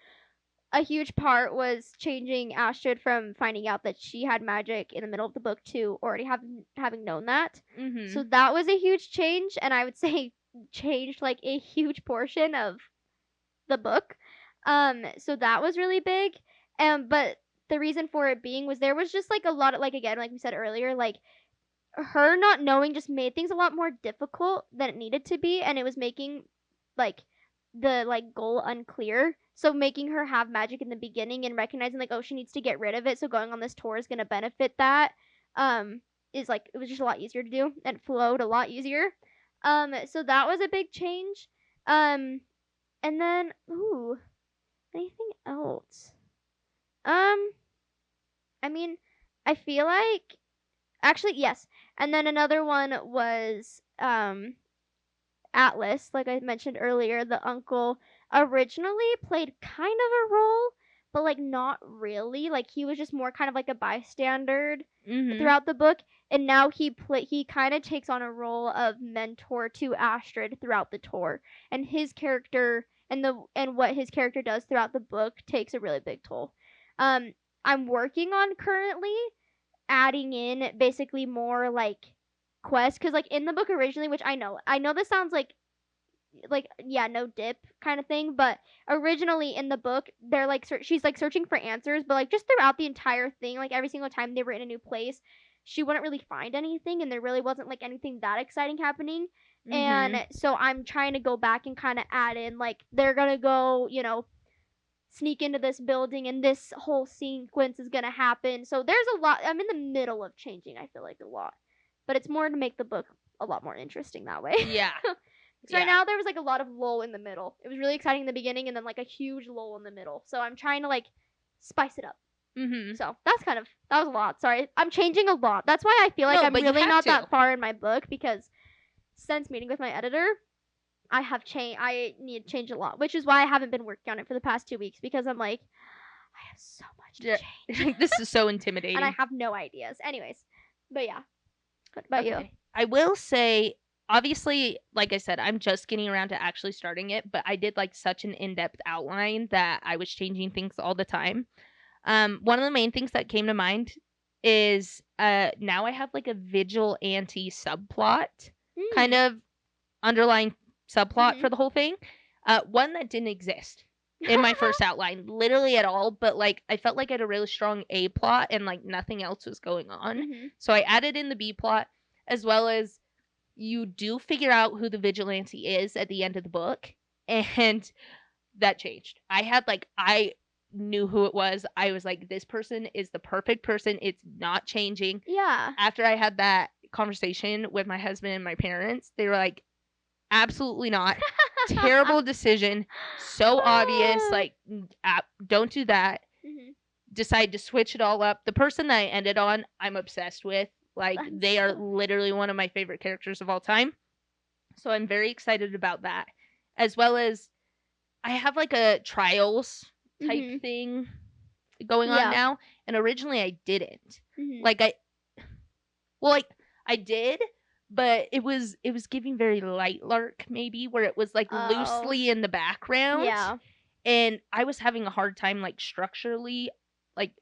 A huge part was changing Astrid from finding out that she had magic in the middle of the book to already having known that. Mm-hmm. So that was a huge change, and I would say changed like a huge portion of the book. So that was really big. But the reason for it being was there was just like a lot of, like, again, like we said earlier, like her not knowing just made things a lot more difficult than it needed to be, and it was making like the like goal unclear. So making her have magic in the beginning and recognizing like, oh, she needs to get rid of it, so going on this tour is gonna benefit that. Is like, it was just a lot easier to do and it flowed a lot easier. So that was a big change. And then anything else? I mean, I feel like actually yes. And then another one was Atlas, like I mentioned earlier, the uncle originally played kind of a role, but like not really. Like he was just more kind of like a bystander throughout the book, and now he kind of takes on a role of mentor to Astrid throughout the tour, and his character and what his character does throughout the book takes a really big toll. I'm working on currently adding in basically more like quests, because like in the book originally, which I know this sounds like yeah, no dip kind of thing, but originally in the book they're like she's like searching for answers, but like just throughout the entire thing, like every single time they were in a new place, she wouldn't really find anything, and there really wasn't like anything that exciting happening. And so I'm trying to go back and kind of add in like they're gonna go, sneak into this building and this whole sequence is gonna happen. So there's a lot. I'm in the middle of changing, I feel like, a lot, but it's more to make the book a lot more interesting that way. Yeah. So right now there was like a lot of lull in the middle. It was really exciting in the beginning and then like a huge lull in the middle. So I'm trying to like spice it up. Mm-hmm. So that was a lot. Sorry. I'm changing a lot. That's why I feel like I'm really not that far in my book, because since meeting with my editor, I need to change a lot, which is why I haven't been working on it for the past 2 weeks, because I'm like, I have so much to change. This is so intimidating. And I have no ideas. Anyways. But yeah. What about you? I will say, obviously, like I said, I'm just getting around to actually starting it, but I did like such an in-depth outline that I was changing things all the time. One of the main things that came to mind is now I have like a vigilante subplot, kind of underlying subplot for the whole thing. One that didn't exist in my first outline, literally at all, but like I felt like I had a really strong A plot and like nothing else was going on. So I added in the B plot, as well as you do figure out who the vigilante is at the end of the book, and that changed. I knew who it was. I was like, this person is the perfect person. It's not changing. Yeah. After I had that conversation with my husband and my parents, they were like, absolutely not. Terrible decision. So obvious. Like, don't do that. Decide to switch it all up. The person that I ended on, I'm obsessed with. Like, they are literally one of my favorite characters of all time. So I'm very excited about that. As well as I have like a trials type thing going on now. And originally I didn't. Like I did, but it was giving very light lark, maybe, where it was like loosely in the background. Yeah. And I was having a hard time like structurally like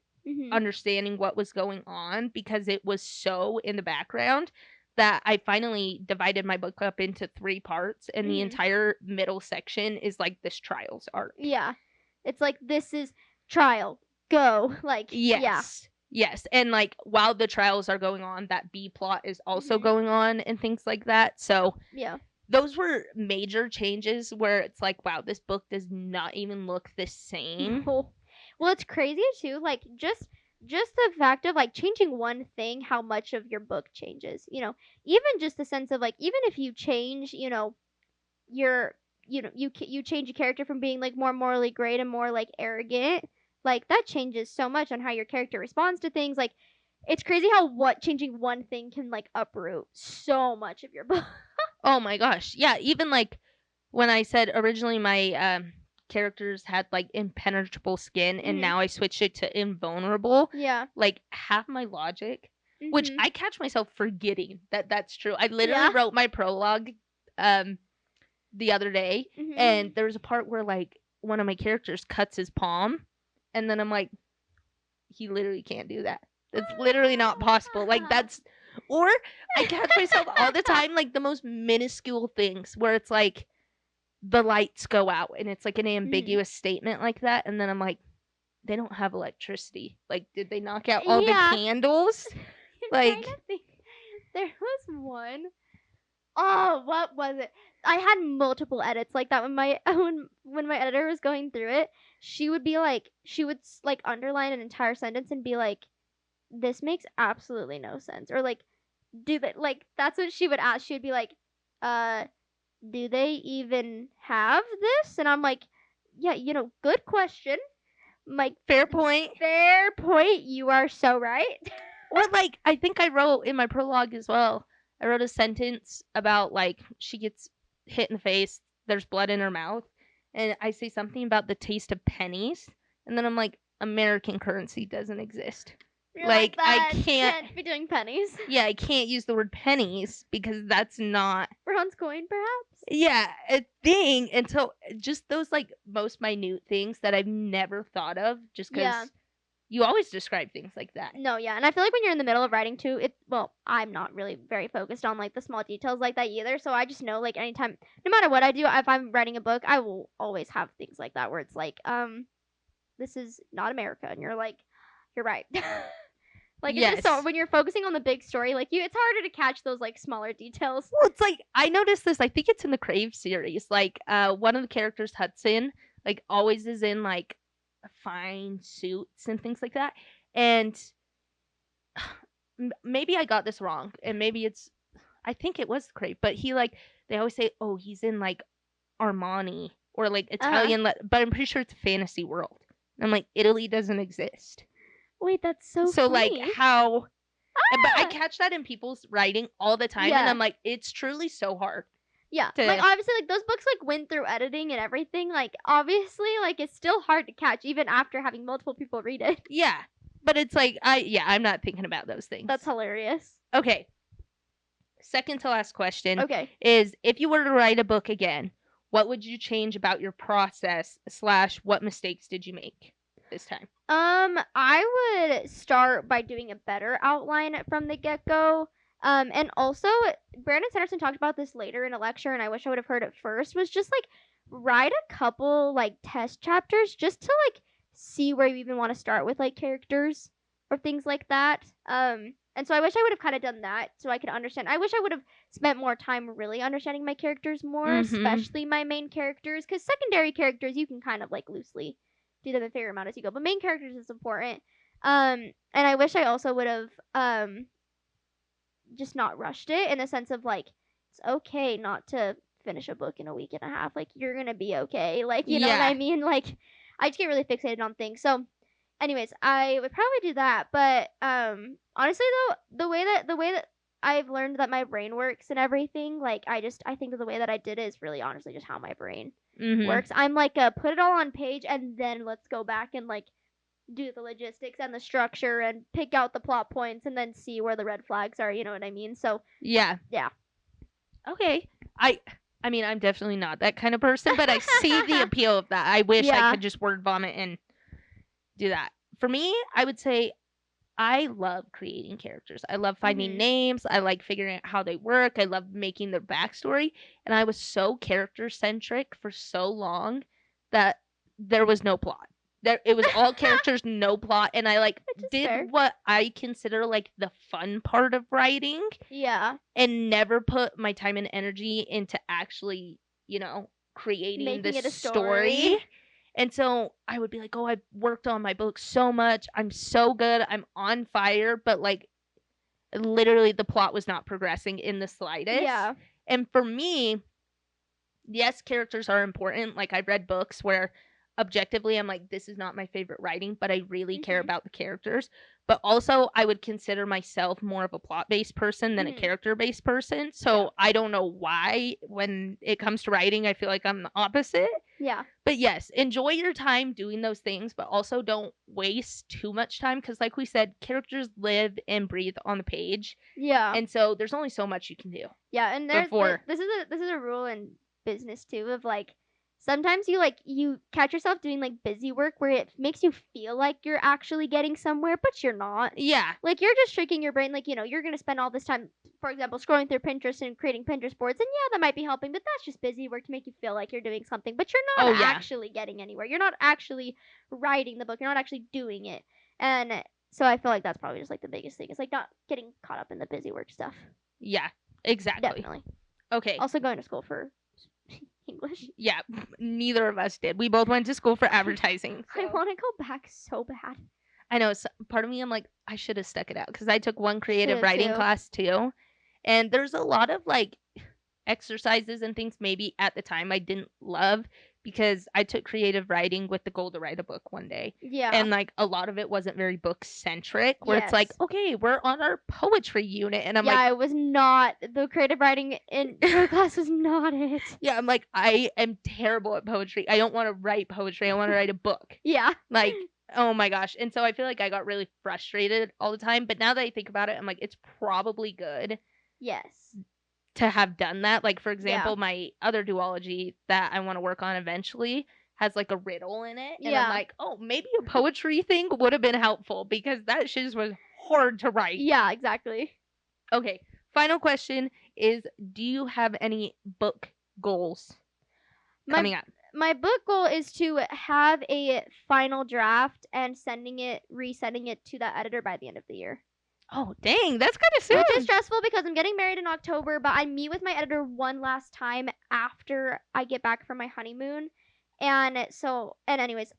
understanding what was going on, because it was so in the background that I finally divided my book up into 3 parts, and the entire middle section is like this trials arc. Yeah. It's like, this is trial. Go. Like, yes. And like while the trials are going on, that B plot is also going on and things like that. So yeah, those were major changes where it's like, wow, this book does not even look the same. Well, it's crazy too. Like, just the fact of like changing one thing, how much of your book changes. You know, even just the sense of like, even if you change, you know, you change a character from being like more morally great and more like arrogant, like that changes so much on how your character responds to things. Like, it's crazy how changing one thing can like uproot so much of your book. Oh my gosh. Yeah, even like when I said originally my characters had like impenetrable skin, and now I switched it to invulnerable. Yeah. Like half my logic, which I catch myself forgetting that that's true. I literally wrote my prologue the other day, and there was a part where like one of my characters cuts his palm, and then I'm like, he literally can't do that. That's literally not possible. Like, that's, or I catch myself all the time, like the most minuscule things where it's like the lights go out and it's like an ambiguous statement like that, and then I'm like, they don't have electricity. Like, did they knock out all the candles? Like, there was one. Oh, what was it? I had multiple edits like that when my editor was going through it. She would underline an entire sentence and be like, this makes absolutely no sense, or like, do they, like, that's what she would ask. She would be like, do they even have this? And I'm like, yeah, you know, good question. I'm like, fair point. You are so right. Or like, I think I wrote in my prologue as well, I wrote a sentence about like she gets hit in the face, there's blood in her mouth, and I say something about the taste of pennies, and then I'm like, American currency doesn't exist. You're like I can't be doing pennies. Yeah, I can't use the word pennies because that's not bronze coin, perhaps. Yeah, a thing. Until just those like most minute things that I've never thought of, just because you always describe things like that. No, yeah, and I feel like when you're in the middle of writing too, I'm not really very focused on like the small details like that either. So I just know like anytime, no matter what I do, if I'm writing a book, I will always have things like that where it's like, this is not America, and you're like, you're right. Like, it's just so, when you're focusing on the big story, like, it's harder to catch those, like, smaller details. Well, it's like, I noticed this, I think it's in the Crave series, like, one of the characters, Hudson, like, always is in, like, fine suits and things like that, and maybe I got this wrong, and maybe it's, I think it was the Crave, but he like they always say, oh, he's in like Armani or like Italian, but I'm pretty sure it's a fantasy world. I'm like, Italy doesn't exist. Wait, that's so like funny. how? But I catch that in people's writing all the time, and I'm like, it's truly so hard. Yeah, like obviously, like those books like went through editing and everything. Like obviously, like it's still hard to catch even after having multiple people read it. Yeah, but it's like I'm not thinking about those things. That's hilarious. Okay. Second to last question. Okay. Is if you were to write a book again, what would you change about your process / what mistakes did you make this time? I would start by doing a better outline from the get-go. And also, Brandon Sanderson talked about this later in a lecture, and I wish I would have heard it first, was just, like, write a couple, like, test chapters just to, like, see where you even want to start with, like, characters or things like that. And so I wish I would have kind of done that so I could understand. I wish I would have spent more time really understanding my characters more, especially my main characters, because secondary characters, you can kind of, like, loosely do them a fair amount as you go, but main characters is important. And I wish I also would have, just not rushed it in the sense of like it's okay not to finish a book in a week and a half. Like you're gonna be okay. Like you know what I mean? Like I just get really fixated on things. So anyways, I would probably do that. But honestly though, the way that I've learned that my brain works and everything, like I think that the way that I did it is really honestly just how my brain works. I'm like put it all on page and then let's go back and like do the logistics and the structure and pick out the plot points and then see where the red flags are, you know what I mean? So yeah. Okay. I mean, I'm definitely not that kind of person, but I see the appeal of that. I wish I could just word vomit and do that. For me, I would say I love creating characters. I love finding names. I like figuring out how they work. I love making their backstory. And I was so character centric for so long that there was no plot. It was all characters, no plot, and I like did what I consider like the fun part of writing. Yeah. And never put my time and energy into actually, you know, creating this story. And so I would be like, oh, I worked on my book so much. I'm so good. I'm on fire. But like literally the plot was not progressing in the slightest. Yeah. And for me, yes, characters are important. Like I've read books where objectively I'm like, this is not my favorite writing, but I really care about the characters. But also I would consider myself more of a plot-based person than a character-based person. So I don't know why when it comes to writing, I feel like I'm the opposite. Yeah. But yes, enjoy your time doing those things, but also don't waste too much time. Because like we said, characters live and breathe on the page. Yeah. And so there's only so much you can do. Yeah. And there's this is a rule in business too of like, sometimes you catch yourself doing like busy work where it makes you feel like you're actually getting somewhere, but you're not. Yeah. Like you're just tricking your brain. Like, you know, you're going to spend all this time, for example, scrolling through Pinterest and creating Pinterest boards. And yeah, that might be helping, but that's just busy work to make you feel like you're doing something, but you're not actually getting anywhere. You're not actually writing the book. You're not actually doing it. And so I feel like that's probably just like the biggest thing. It's like not getting caught up in the busy work stuff. Yeah, exactly. Definitely. Okay. Also going to school for English. Yeah, neither of us did. We both went to school for advertising. So. I want to go back so bad. I know. So part of me, I'm like, I should have stuck it out because I took one creative writing class too. And there's a lot of like exercises and things maybe at the time I didn't love because I took creative writing with the goal to write a book one day. Yeah. And like a lot of it wasn't very book centric where it's like, okay, we're on our poetry unit. And I'm like, yeah, it was not. The creative writing in your class was not it. Yeah. I'm like, I am terrible at poetry. I don't want to write poetry. I want to write a book. Yeah. Like, oh my gosh. And so I feel like I got really frustrated all the time. But now that I think about it, I'm like, it's probably good. Yes. To have done that. Like, for example, my other duology that I want to work on eventually has like a riddle in it. And I'm like, oh, maybe a poetry thing would have been helpful because that shit was hard to write. Yeah, exactly. Okay. Final question is, do you have any book goals coming up? My book goal is to have a final draft and resending it to the editor by the end of the year. Oh, dang. That's kind of soon. Which is stressful because I'm getting married in October, but I meet with my editor one last time after I get back from my honeymoon. And anyways,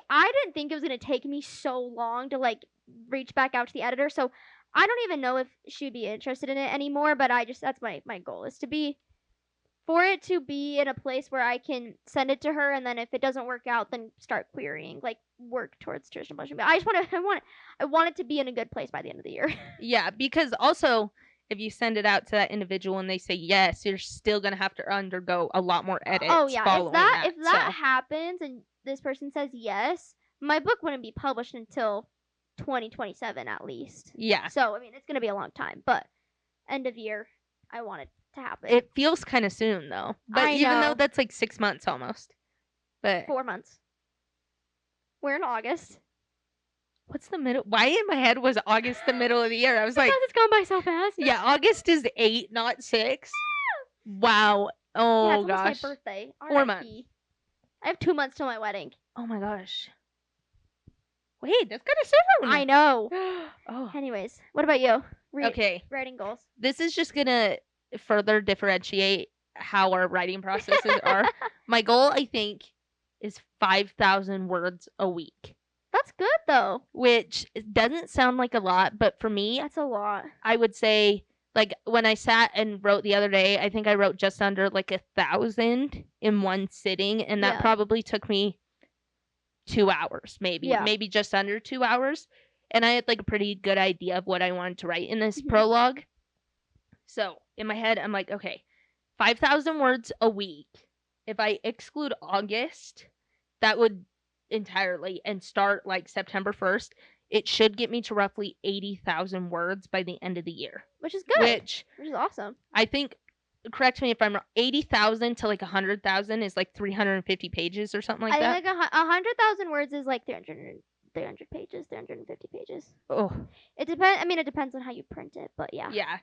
I didn't think it was going to take me so long to, like, reach back out to the editor. So I don't even know if she'd be interested in it anymore, but that's my goal is for it to be in a place where I can send it to her, and then if it doesn't work out, then start querying, like work towards traditional publishing. But I want it to be in a good place by the end of the year. Yeah, because also if you send it out to that individual and they say yes, you're still gonna have to undergo a lot more edits. Oh yeah, following if that happens and this person says yes, my book wouldn't be published until 2027 at least. Yeah. So I mean, it's gonna be a long time, but end of year, I want it to happen. It feels kind of soon though, but even though that's like 6 months almost. But 4 months. We're in August. What's the middle? Why in my head was August the middle of the year? I was like, it's gone by so fast. Yeah, August is 8, not 6. Wow. Oh yeah, it's gosh. almost my birthday. 4 months. I have 2 months till my wedding. Oh my gosh. Wait, that's kind of soon. I know. Oh. Anyways, what about you? Okay. Writing goals. This is just gonna further differentiate how our writing processes are. My goal, I think, is 5,000 words a week. That's good though. Which doesn't sound like a lot, but for me, that's a lot. I would say, like, when I sat and wrote the other day, I think I wrote just under like 1,000 in one sitting, and that probably took me 2 hours, maybe just under 2 hours. And I had like a pretty good idea of what I wanted to write in this prologue. So in my head, I'm like, okay, 5,000 words a week. If I exclude August, that would entirely and start like September 1st, it should get me to roughly 80,000 words by the end of the year. Which is good. Which is awesome. I think, correct me if I'm wrong, 80,000 to like 100,000 is like 350 pages or something like that. I think 100,000 words is like 300 pages, 350 pages. Oh. It depends. I mean, it depends on how you print it, but yeah. Yeah.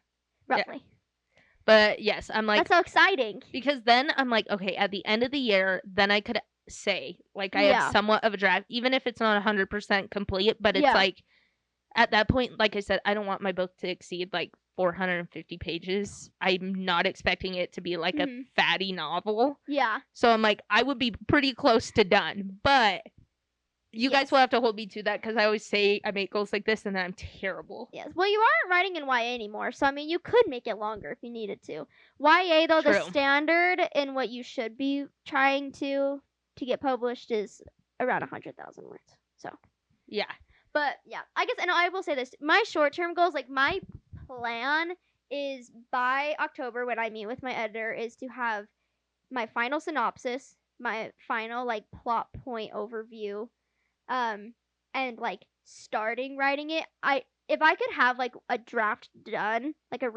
Roughly. Yeah. But yes, I'm like... That's so exciting. Because then I'm like, okay, at the end of the year, then I could say, like, I have somewhat of a draft, even if it's not 100% complete, but it's like, at that point, like I said, I don't want my book to exceed like 450 pages. I'm not expecting it to be like a fatty novel. Yeah. So I'm like, I would be pretty close to done, but you guys will have to hold me to that, because I always say I make goals like this and then I'm terrible. Yes. Well, you aren't writing in YA anymore, so I mean, you could make it longer if you needed to. YA, though, the standard in what you should be trying to get published is around 100,000 words. So. Yeah. But yeah, I guess, and I will say this: my short-term goals, like my plan, is by October when I meet with my editor, is to have my final synopsis, my final like plot point overview. And like starting writing it, if I could have like a draft done, like a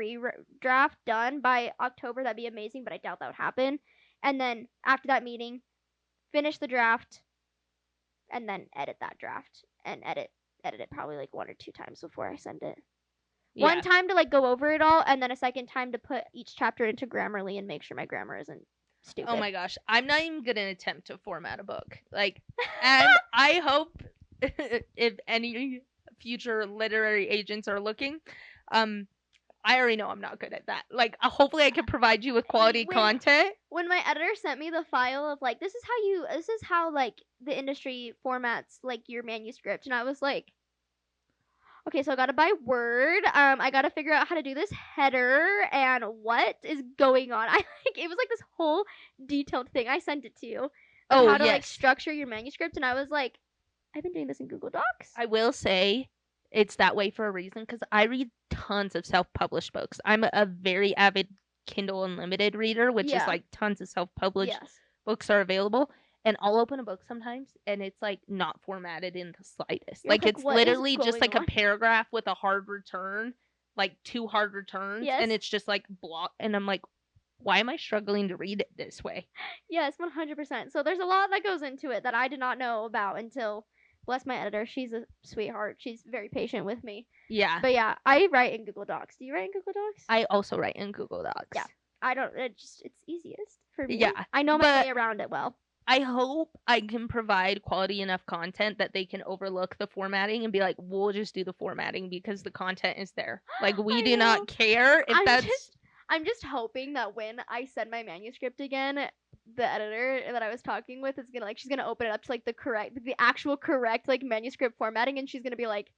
draft done by October, that'd be amazing, but I doubt that would happen. And then after that meeting, finish the draft and then edit that draft and edit it probably like 1 or 2 times before I send it. Yeah. One time to like go over it all, and then a second time to put each chapter into Grammarly and make sure my grammar isn't stupid. Oh my gosh, I'm not even gonna attempt to format a book. Like, and I hope if any future literary agents are looking, I already know I'm not good at that. Like, hopefully I can provide you with quality content. When my editor sent me the file of like, this is how like the industry formats like your manuscript, and I was like, okay, so I gotta buy Word. I gotta figure out how to do this header and what is going on. It was like this whole detailed thing. I sent it to you. How to like structure your manuscript, and I was like, I've been doing this in Google Docs. I will say it's that way for a reason, because I read tons of self-published books. I'm a very avid Kindle Unlimited reader, which is like tons of self-published books are available. And I'll open a book sometimes, and it's like not formatted in the slightest. Like it's literally just like a paragraph with a hard return, like 2 hard returns, and it's just like block. And I'm like, why am I struggling to read it this way? Yes, 100%. So there's a lot that goes into it that I did not know about until, bless my editor, she's a sweetheart. She's very patient with me. Yeah. But yeah, I write in Google Docs. Do you write in Google Docs? I also write in Google Docs. Yeah. I don't, it's easiest for me. Yeah. I know my way around it well. I hope I can provide quality enough content that they can overlook the formatting and be like, we'll just do the formatting because the content is there. Like, we do not care if I'm just hoping that when I send my manuscript again, the editor that I was talking with is gonna she's gonna open it up to like the actual correct like manuscript formatting, and she's gonna be like,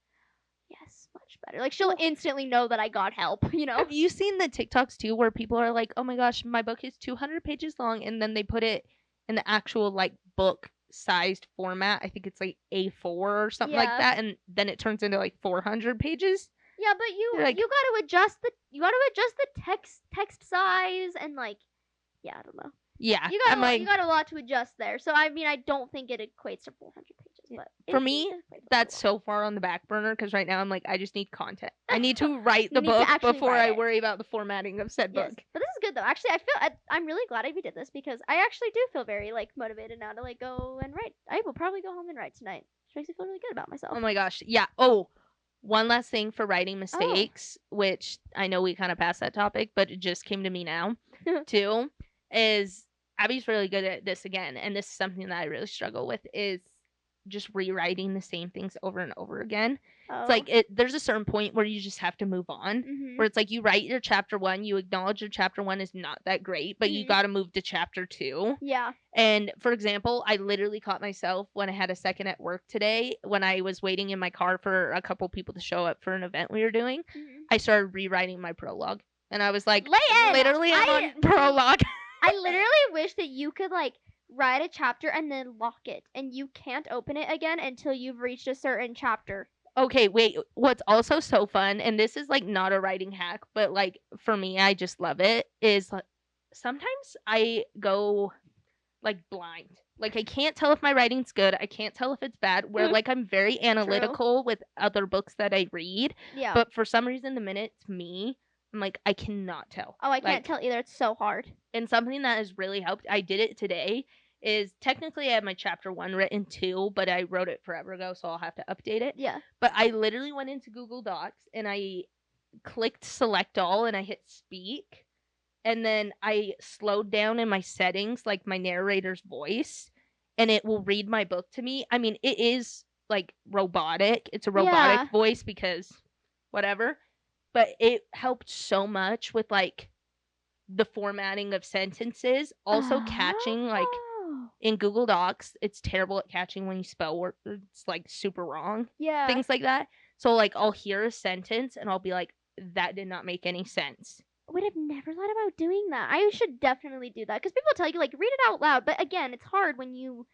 Yes, much better. Like, she'll instantly know that I got help, you know? Have you seen the TikToks too where people are like, oh my gosh, my book is 200 pages long, and then they put it in the actual like book sized format. I think it's like A4 or something like Yeah. that, and then it turns into like 400 pages. Yeah, but you You're like- you gotta adjust the text size and like, yeah, I don't know. Yeah, You got I'm like, you got a lot to adjust there. So I mean, I don't think it equates to 400 pages. Yeah. But For it me, equates to that's a so far on the back burner because right now I'm like, I just need content. I need to write You the need to book actually before write I it. worry about the formatting of said Yes, book. but this is good though. Actually, I'm really glad we did this because I actually do feel very like motivated now to like go and write. I will probably go home and write tonight, which makes me feel really good about myself. Oh my gosh. Yeah. Oh, one last thing for writing mistakes, which I know we kind of passed that topic, but it just came to me now too, is Abby's really good at this again. And this is something that I really struggle with is just rewriting the same things over and over again. Oh. It's like there's a certain point where you just have to move on. Mhm. Where it's like you write your chapter 1, you acknowledge your chapter 1 is not that great, but you Mhm. got to move to chapter 2. Yeah. And for example, I literally caught myself when I had a second at work today when I was waiting in my car for a couple people to show up for an event we were doing. Mhm. I started rewriting my prologue. And I was like, Leighton, literally, I'm on prologue. I literally wish that you could like write a chapter and then lock it, and you can't open it again until you've reached a certain chapter. Okay, wait. What's also so fun, and this is like not a writing hack, but like for me, I just love it, is like, sometimes I go like blind. Like I can't tell if my writing's good. I can't tell if it's bad. Where like I'm very analytical with other books that I read. Yeah. But for some reason, the minute it's me, I'm like, I cannot tell. Oh, I can't Like, tell either. It's so hard. And something that has really helped, I did it today, is technically I have my chapter 1 written too, but I wrote it forever ago, so I'll have to update it. Yeah. But I literally went into Google Docs and I clicked select all and I hit speak. And then I slowed down in my settings, like my narrator's voice, and it will read my book to me. I mean, it is like robotic. It's a robotic voice because whatever. But it helped so much with like the formatting of sentences. Also catching like in Google Docs, it's terrible at catching when you spell words. It's like super wrong. Yeah. Things like that. So like I'll hear a sentence and I'll be like, that did not make any sense. Wait, I've never thought about doing that. I should definitely do that because people tell you like read it out loud, but again, it's hard when you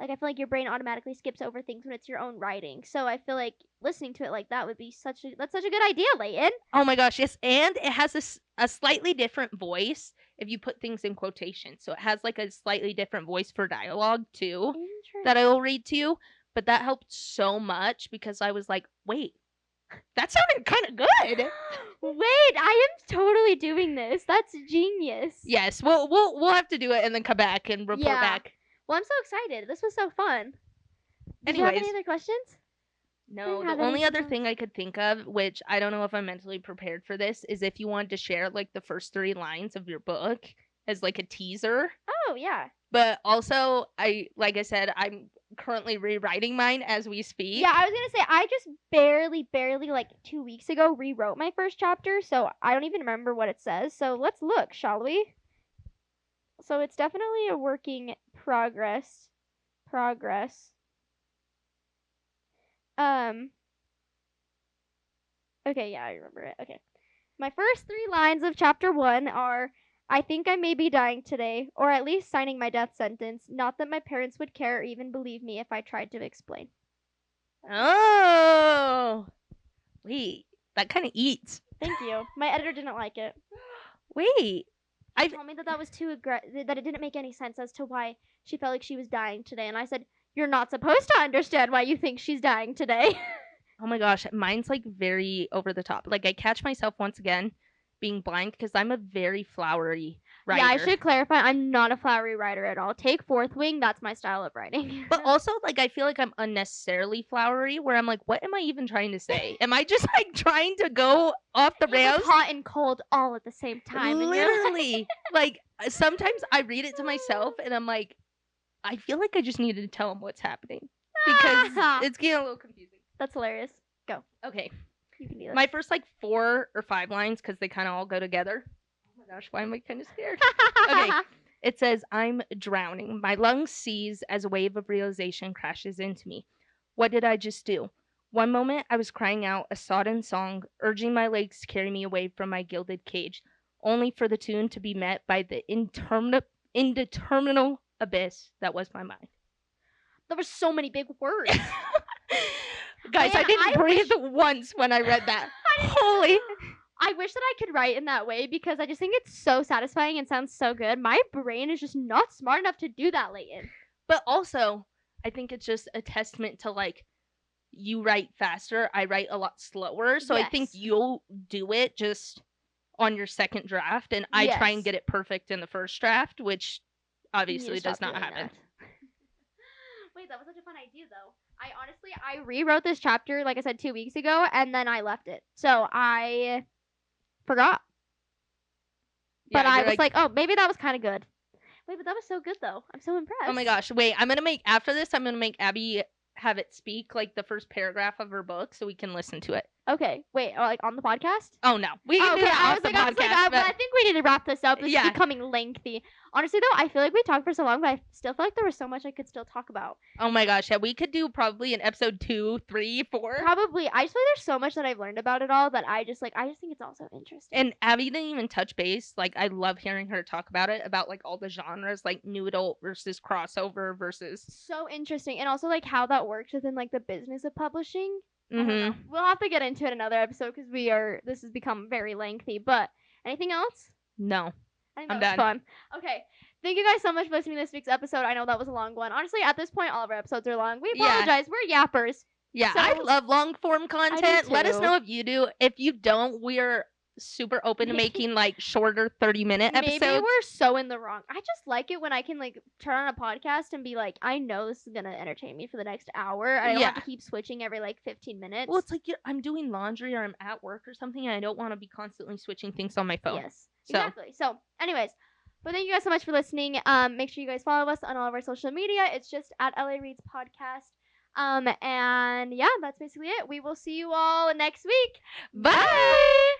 like. I feel like your brain automatically skips over things when it's your own writing. So I feel like listening to it like that would be such a good idea, Leighton. Oh my gosh, yes, and it has a slightly different voice if you put things in quotation. So it has like a slightly different voice for dialogue too that I will read to you. But that helped so much because I was like, wait, that sounded kind of good. Wait, I am totally doing this. That's genius. Yes, we'll have to do it and then come back and report back. Well, I'm so excited. This was so fun. Did Anyways, you have any other questions? No, the only other thing I could think of, which I don't know if I'm mentally prepared for this, is if you wanted to share like the first 3 lines of your book as like a teaser. Oh, yeah. But also, like I said, I'm currently rewriting mine as we speak. Yeah, I was going to say, I just barely, like 2 weeks ago, rewrote my first chapter, so I don't even remember what it says. So let's look, shall we? So it's definitely a working progress. Okay, yeah, I remember it. Okay. My first 3 lines of chapter 1 are, I think I may be dying today, or at least signing my death sentence. Not that my parents would care or even believe me if I tried to explain. Oh! Wait, that kind of eats. Thank you. My editor didn't like it. Wait. She told me that that was too that it didn't make any sense as to why she felt like she was dying today. And I said, you're not supposed to understand why you think she's dying today. Oh my gosh, mine's like very over the top. Like I catch myself once again being blind because I'm a very flowery writer. Yeah, I should clarify. I'm not a flowery writer at all. Take Fourth Wing. That's my style of writing. But also, like, I feel like I'm unnecessarily flowery where I'm like, what am I even trying to say? Am I just like trying to go off the rails? Hot and cold all at the same time. Literally. Like, sometimes I read it to myself and I'm like, I feel like I just needed to tell him what's happening because it's getting a little confusing. That's hilarious. Go. Okay. You can do this. My first like 4 or 5 lines because they kind of all go together. Oh my gosh, why am I kind of scared? Okay. It says, I'm drowning. My lungs seize as a wave of realization crashes into me. What did I just do? One moment I was crying out a sodden song, urging my legs to carry me away from my gilded cage, only for the tune to be met by the indeterminable abyss that was my mind. There were so many big words. Guys, Man, I didn't breathe once when I read that. Holy. I wish that I could write in that way because I just think it's so satisfying and sounds so good. My brain is just not smart enough to do that, Leighton. But also, I think it's just a testament to, like, you write faster, I write a lot slower. So I think Yes. you'll do it just on your second draft, and I try and Yes. get it perfect in the first draft, which You obviously need to does stop not doing happen. that. Wait, that was such a fun idea, though. I rewrote this chapter, like I said, 2 weeks ago, and then I left it. So I forgot. But Yeah, I you're was like, oh, maybe that was kind of good. Wait, but that was so good, though. I'm so impressed. oh my gosh, wait, after this, I'm going to make Abby have it speak, like, the first paragraph of her book so we can listen to it. Okay, wait, like on the podcast? Oh, no. We can do Okay, it I off was the like, podcast, I think we need to wrap this up. This Yeah. is becoming lengthy. Honestly, though, I feel like we talked for so long, but I still feel like there was so much I could still talk about. oh my gosh, yeah, we could do probably an episode 2, 3, 4. Probably. I just feel like there's so much that I've learned about it all that I just think it's also interesting. And Abby didn't even touch base. Like, I love hearing her talk about it, about, like, all the genres, like, new adult versus crossover versus... So interesting. And also, like, how that works within, like, the business of publishing. I don't know. Mm-hmm. We'll have to get into it in another episode because this has become very lengthy. But anything else? No. I think I'm that was done. fun. Okay. Thank you guys so much for listening to this week's episode. I know that was a long one. Honestly, at this point, all of our episodes are long. We Yeah. apologize. We're yappers. Yeah, So- I love long form content. Let us too. know if you do. If you don't, we're super open to making like shorter 30-minute Maybe episodes. we're so in the wrong. I just like it when I can like turn on a podcast and be like, I know this is gonna entertain me for the next hour. I don't have to Yeah. keep switching every like 15 minutes. Well, it's like I'm doing laundry or I'm at work or something, and I don't want to be constantly switching things on my phone. Yes, So- exactly. So, anyways, but thank you guys so much for listening. Make sure you guys follow us on all of our social media. It's just at LA Reads Podcast. And yeah, that's basically it. We will see you all next week. Bye.